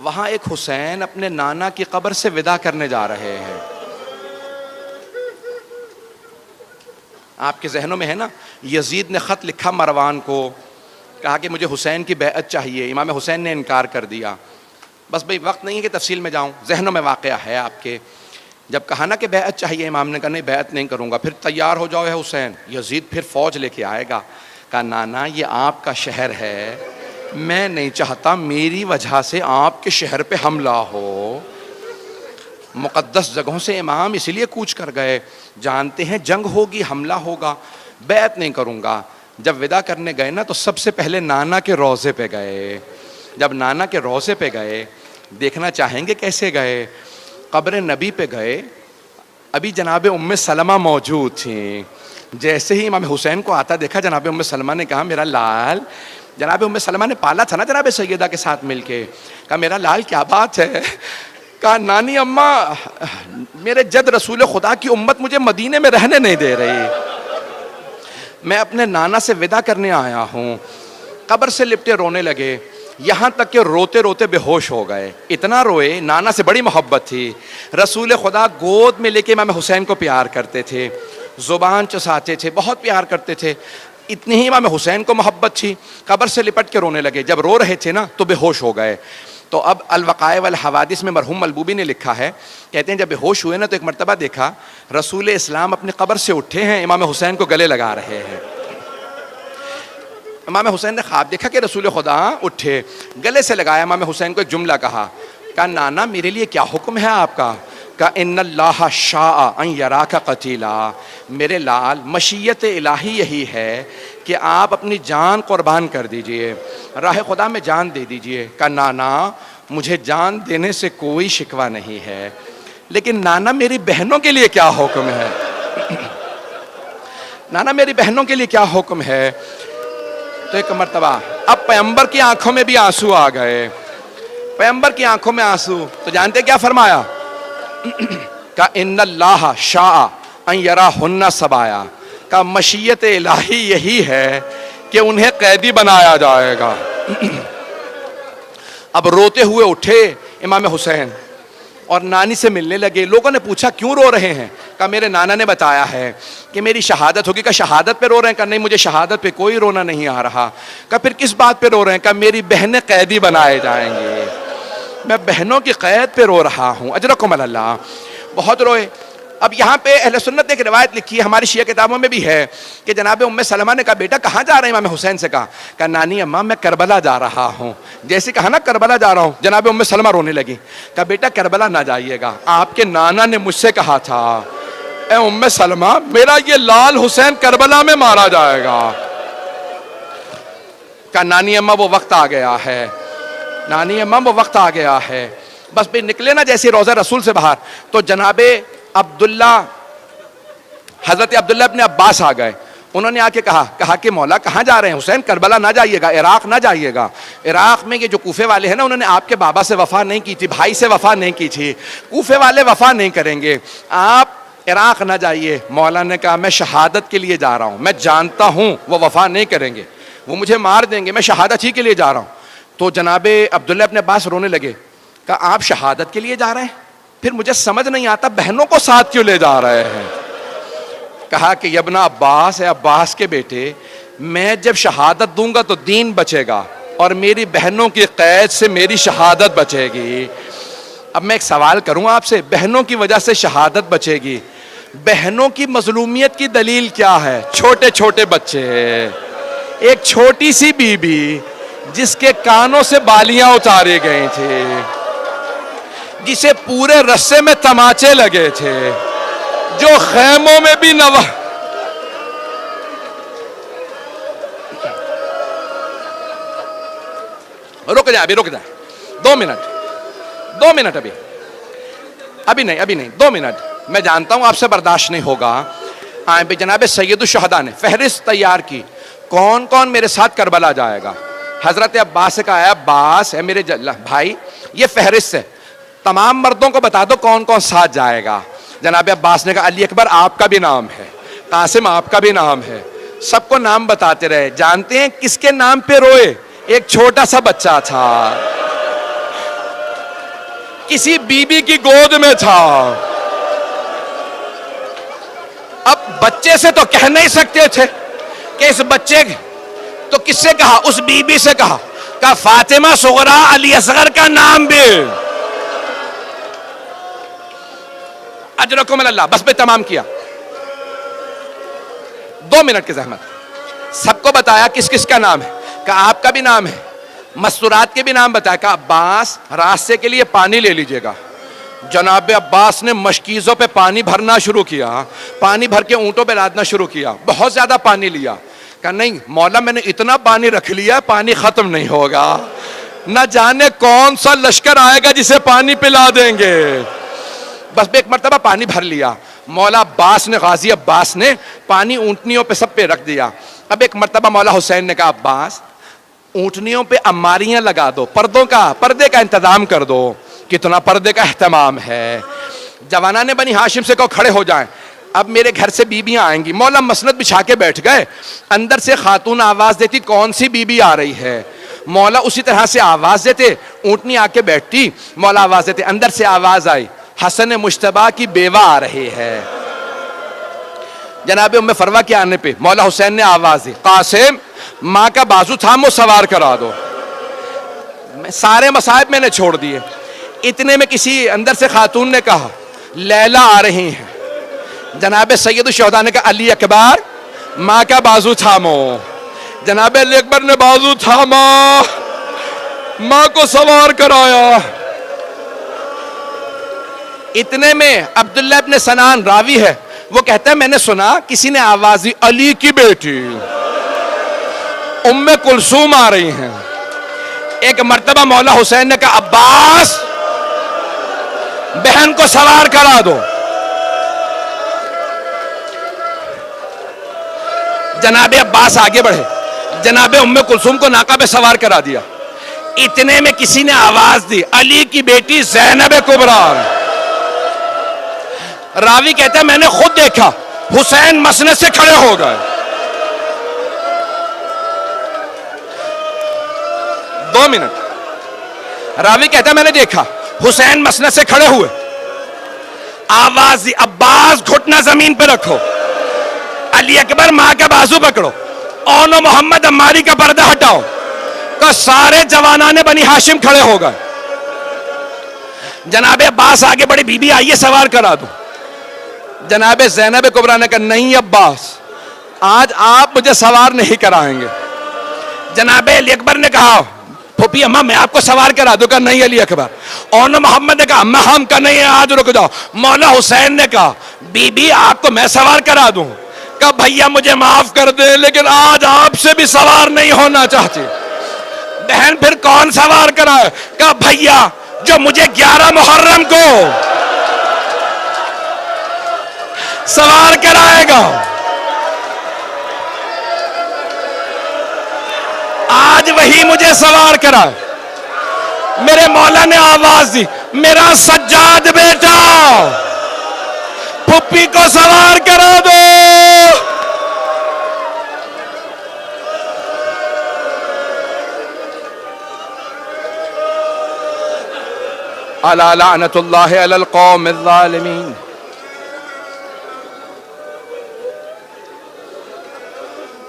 وہاں ایک حسین اپنے نانا کی قبر سے وداع کرنے جا رہے ہیں. آپ کے ذہنوں میں ہے نا, یزید نے خط لکھا مروان کو, کہا کہ مجھے حسین کی بیعت چاہیے. امام حسین نے انکار کر دیا. بس بھئی وقت نہیں ہے کہ تفصیل میں جاؤں, ذہنوں میں واقعہ ہے آپ کے. جب کہا نا کہ بیعت چاہیے, امام نے کہا نہیں بیعت نہیں کروں گا. پھر تیار ہو جاؤ ہے حسین, یزید پھر فوج لے کے آئے گا. کہا نانا یہ آپ کا شہر ہے, میں نہیں چاہتا میری وجہ سے آپ کے شہر پہ حملہ ہو. مقدس جگہوں سے امام اس لیے کوچ کر گئے, جانتے ہیں جنگ ہوگی, حملہ ہوگا, بیعت نہیں کروں گا. جب وداع کرنے گئے نا تو سب سے پہلے نانا کے روضے پہ گئے. جب نانا کے روضے پہ گئے, دیکھنا چاہیں گے کیسے گئے؟ قبر نبی پہ گئے, ابھی جناب ام سلمہ موجود تھیں. جیسے ہی امام حسین کو آتا دیکھا جناب ام سلمہ نے کہا میرا لال. جناب ام سلمہ نے پالا تھا نا جناب سیدہ کے ساتھ مل کے. کہا میرا لال کیا بات ہے. کہا نانی اماں میرے جد رسول خدا کی امت مجھے مدینے میں رہنے نہیں دے رہی, میں اپنے نانا سے وداع کرنے آیا ہوں. قبر سے لپٹے رونے لگے, یہاں تک کہ روتے روتے بے ہوش ہو گئے. اتنا روئے, نانا سے بڑی محبت تھی. رسول خدا گود میں لے کے امام حسین کو پیار کرتے تھے, زبان چساتے تھے, بہت پیار کرتے تھے. اتنی ہی امام حسین کو محبت تھی. قبر سے لپٹ کے رونے لگے. جب رو رہے تھے نا تو بے ہوش ہو گئے. تو اب الوقائع والحوادث میں مرحوم ملبوبی نے لکھا ہے, کہتے ہیں جب بے ہوش ہوئے نا تو ایک مرتبہ دیکھا رسول اسلام اپنی قبر سے اٹھے ہیں, امام حسین کو گلے لگا رہے ہیں. امام حسین نے خواب دیکھا کہ رسول خدا اٹھے, گلے سے لگایا. امام حسین کو ایک جملہ کہا, کہا نانا میرے لیے کیا حکم ہے آپ کا. کہا ان اللہ شاء ان یراک قتیلا, میرے لال مشیت الہی یہی ہے کہ آپ اپنی جان قربان کر دیجئے, راہ خدا میں جان دے دیجئے. کہا نانا مجھے جان دینے سے کوئی شکوہ نہیں ہے, لیکن نانا میری بہنوں کے لیے کیا حکم ہے. نانا میری بہنوں کے لیے کیا حکم ہے. تو ایک مرتبہ اب پیغمبر کی آنکھوں میں بھی آنسو آ گئے. پیغمبر کی آنکھوں میں آنسو, تو جانتے کیا فرمایا. کہ ان اللہ شاء ان یراہن سبایا, کا مشیت الہی یہی ہے کہ انہیں قیدی بنایا جائے گا. اب روتے ہوئے اٹھے امام حسین اور نانی سے ملنے لگے. لوگوں نے پوچھا کیوں رو رہے ہیں. کہا میرے نانا نے بتایا ہے کہ میری شہادت ہوگی. کہا شہادت پہ رو رہے ہیں. کہا نہیں مجھے شہادت پہ کوئی رونا نہیں آ رہا. کہا پھر کس بات پہ رو رہے ہیں. کہا میری بہنیں قیدی بنائے جائیں گے, میں بہنوں کی قید پہ رو رہا ہوں. اجرکم اللہ. بہت روئے. اب یہاں پہ اہل سنت نے ایک روایت لکھی ہے, ہماری شیعہ کتابوں میں بھی ہے, کہ جناب ام سلمہ نے کہا بیٹا کہاں جا رہے ہیں. امام حسین سے کہا نانی اماں میں کربلا جا رہا ہوں. جیسے کہا نا کربلا جا رہا ہوں, جناب ام سلمہ رونے لگی. کہا بیٹا کربلا نہ جائیے گا, آپ کے نانا نے مجھ سے کہا تھا اے ام سلمہ میرا یہ لال حسین کربلا میں مارا جائے گا. کہا نانی اماں وہ وقت آ گیا ہے, نانی اماں وہ وقت آ گیا ہے. بس پھر نکلے نا جیسے روضہ رسول سے باہر, تو جناب عبداللہ حضرت عبداللہ ابن عباس آ گئے. انہوں نے آ کے کہا کہ مولا کہاں جا رہے ہیں. حسین کربلا نہ جائیے گا, عراق نہ جائیے گا. عراق میں یہ جو کوفے والے ہیں نا, انہوں نے آپ کے بابا سے وفا نہیں کی تھی, بھائی سے وفا نہیں کی تھی. کوفے والے وفا نہیں کریں گے, آپ عراق نہ جائیے. مولا نے کہا میں شہادت کے لیے جا رہا ہوں, میں جانتا ہوں وہ وفا نہیں کریں گے, وہ مجھے مار دیں گے, میں شہادت ہی کے لیے جا رہا ہوں. تو جناب عبداللہ ابن عباس رونے لگے. کہا آپ شہادت کے لیے جا رہے ہیں, پھر مجھے سمجھ نہیں آتا بہنوں کو ساتھ کیوں لے جا رہے ہیں. کہا کہ ابن عباس, اے عباس کے بیٹے, میں جب شہادت دوں گا تو دین بچے گا اور میری بہنوں کی قید سے میری شہادت بچے گی. اب میں ایک سوال کروں آپ سے, بہنوں کی وجہ سے شہادت بچے گی, بہنوں کی مظلومیت کی دلیل کیا ہے. چھوٹے چھوٹے بچے, ایک چھوٹی سی بی بی جس کے کانوں سے بالیاں اتاری گئی تھی, جسے پورے رسے میں تماچے لگے تھے, جو خیموں میں بھی رک جائے 2 منٹ ابھی نہیں 2 منٹ. میں جانتا ہوں آپ سے برداشت نہیں ہوگا. آئیں جناب سید الشہداء نے فہرست تیار کی, کون کون میرے ساتھ کربلا جائے گا. حضرت عباس سے کہا عباس ہے میرے بھائی, یہ فہرست ہے, تمام مردوں کو بتا دو کون کون ساتھ جائے گا. جناب عباس نے کہا علی اکبر آپ کا بھی نام ہے, قاسم آپ کا بھی نام ہے. سب کو نام بتاتے رہے. جانتے ہیں کس کے نام پہ روئے؟ ایک چھوٹا سا بچہ تھا, کسی بی بی کی گود میں تھا. اب بچے سے تو کہہ نہیں سکتے تھے کہ اس بچے, تو کس سے کہا؟ اس بی بی سے کہا فاطمہ صغرا علی اصغر کا نام بھی. اجرکم اللہ. بس میں تمام کیا, 2 منٹ کی زحمت. سب کو بتایا کس کس کا نام ہے. کہا آپ کا بھی نام ہے, مستورات کے بھی نام بتایا. کہا عباس راستے کے لیے پانی لے لیجئے گا. جناب عباس نے مشکیزوں پہ پانی بھرنا شروع کیا, پانی بھر کے اونٹوں پہ لادنا شروع کیا. بہت زیادہ پانی لیا. کہا نہیں مولا میں نے اتنا پانی رکھ لیا پانی ختم نہیں ہوگا, نہ جانے کون سا لشکر آئے گا جسے پانی پلا دیں گے. بس ایک مرتبہ پانی بھر لیا. مولا عباس نے، غازی عباس نے پانی اونٹنیوں پہ سب پہ رکھ دیا. اب ایک مرتبہ مولا حسین نے کہا عباس اونٹنیوں پہ اماریاں لگا دو، پردے کا انتظام کر دو. کتنا پردے کا اہتمام ہے. جوانان نے بنی ہاشم سے کہو کھڑے ہو جائیں، اب میرے گھر سے بیویاں آئیں گی. مولا مسند بچھا کے بیٹھ گئے. اندر سے خاتون آواز دیتی کون سی بیوی آ رہی ہے. مولا اسی طرح سے آواز دیتے، اونٹنی آ کے بیٹھتی، مولا آواز دیتے. اندر سے آواز آئی حسن مجتبیٰ کی بیوہ آ رہی ہے. جناب ام فروہ کے آنے پہ مولا حسین نے آواز دی قاسم ماں کا بازو تھامو سوار کرا دو. سارے مصائب میں نے چھوڑ دیے. اتنے میں کسی اندر سے خاتون نے کہا لیلا آ رہی ہیں. جناب سید الشہداء نے کہا علی اکبر ماں کا بازو تھامو. جناب علی اکبر نے بازو تھاما، ماں کو سوار کرایا. اتنے میں عبداللہ ابن سنان راوی ہے، وہ کہتا ہے میں نے سنا کسی نے آواز دی علی کی بیٹی ام کلثوم آ رہی ہیں. ایک مرتبہ مولا حسین نے کہا عباس بہن کو سوار کرا دو. جناب عباس آگے بڑھے، جناب ام کلثوم کو ناقہ پہ سوار کرا دیا. اتنے میں کسی نے آواز دی علی کی بیٹی زینب کبریٰ. راوی کہتا ہے میں نے خود دیکھا حسین مسند سے کھڑے ہو گئے. 2 منٹ. راوی کہتا ہے میں نے دیکھا حسین مسند سے کھڑے ہوئے. آواز دی عباس گھٹنا زمین پہ رکھو، علی اکبر ماں کا بازو پکڑو، اون محمد عماری کا پردہ ہٹاؤ. کہ سارے جوانان بنی ہاشم کھڑے ہو گئے. جناب عباس آگے بڑے بی بی آئیے سوار کرا دو. جناب زینب کبریٰ نے کہا نہیں عباس آج آپ مجھے سوار نہیں کرائیں گے. جناب علی اکبر نے کہا پھوپھی اماں میں آپ کو سوار کرا دوں. کہا نہیں علی اکبر. اون محمد نے کہا اماں ہم کا نہیں آج رک جاؤ. مولا حسین نے کہا بی بی آپ کو میں سوار کرا دوں. کہا بھیا مجھے معاف کر دے لیکن آج آپ سے بھی سوار نہیں ہونا چاہتی. بہن پھر کون سوار کرائے؟ کہا بھیا جو مجھے 11 محرم کو سوار کرائے گا آج وہی مجھے سوار کرائے. میرے مولا نے آواز دی میرا سجاد بیٹا پھپھی کو سوار کرا دو. الا لعنت اللہ علی القوم الظالمین.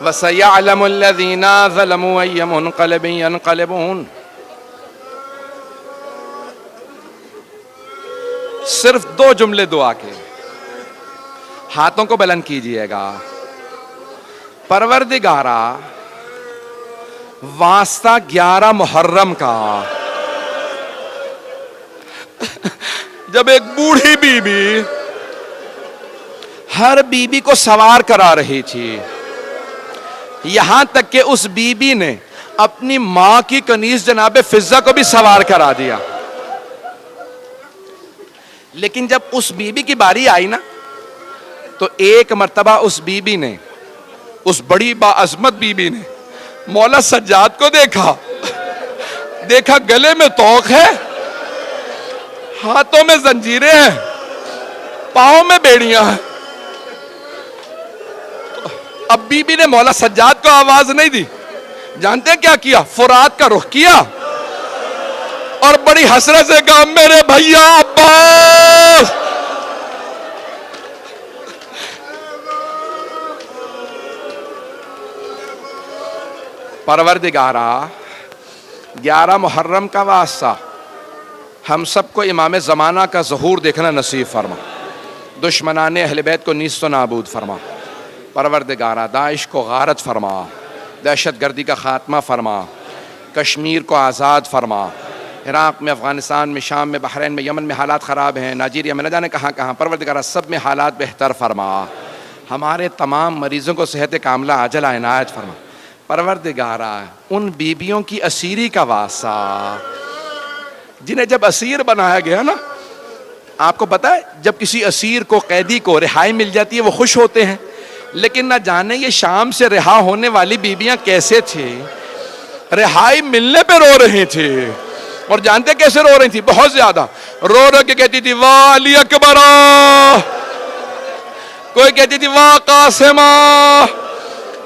وَسَيَعْلَمُ الَّذِينَ ظَلَمُوا أَيَّ مُنْقَلِبٍ يَنْقَلِبُونَ. صرف 2 جملے دعا کے، ہاتھوں کو بلند کیجئے گا. پروردگارا واسطہ 11 محرم کا جب ایک بوڑھی بی بی ہر بی بی کو سوار کرا رہی تھی، یہاں تک کہ اس بی بی نے اپنی ماں کی کنیز جناب فضہ کو بھی سوار کرا دیا. لیکن جب اس بی بی کی باری آئی نا تو ایک مرتبہ اس بی بی نے، اس بڑی باعظمت بی بی نے مولا سجاد کو دیکھا گلے میں توق ہے، ہاتھوں میں زنجیریں ہیں، پاؤں میں بیڑیاں ہیں. اب بی بی نے مولا سجاد کو آواز نہیں دی. جانتے ہیں کیا کیا؟ فرات کا رخ کیا اور بڑی حسرت سے کہا میرے بھیا عباس. پروردگارا 11 محرم کا واسطہ ہم سب کو امام زمانہ کا ظہور دیکھنا نصیب فرما. دشمنان اہل بیت کو نیست و نابود فرما. پروردگارا داعش کو غارت فرما، دہشت گردی کا خاتمہ فرما، کشمیر کو آزاد فرما. عراق میں، افغانستان میں، شام میں، بحرین میں، یمن میں حالات خراب ہیں، نائجیریا میں نہ جانے کہاں. پروردگارا سب میں حالات بہتر فرما. ہمارے تمام مریضوں کو صحت کاملہ عاجل عنایت فرما. پروردگارا ان بیبیوں کی اسیری کا واسطہ جنہیں جب اسیر بنایا گیا نا، آپ کو پتا ہے جب کسی اسیر کو قیدی کو رہائی مل جاتی ہے وہ خوش ہوتے ہیں، لیکن نہ جانے یہ شام سے رہا ہونے والی بیویاں کیسے تھے، رہائی ملنے پہ رو رہے تھے، اور جانتے کیسے رو رہی تھی؟ بہت زیادہ رو رو کے کہتی تھی واہ علی اکبر، کوئی کہتی تھی واہ قاسمہ،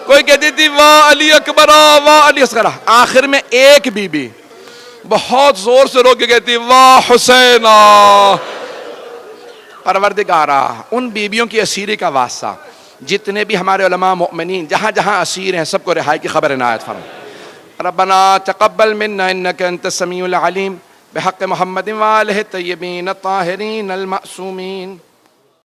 کوئی کہتی تھی واہ علی اکبر واہ علی اصغر۔ آخر میں ایک بی بی بہت زور سے رو کے کہتی واہ حسین۔ پروردگارا ان بیبیوں کی اسیری کا واسطہ جتنے بھی ہمارے علماء مومنین جہاں جہاں اسیر ہیں سب کو رہائی کی خبر عنایت فرما۔ ربنا تقبل منا انك انت السميع العليم بحق محمد وآلہ الطیبین الطاہرین المعصومین۔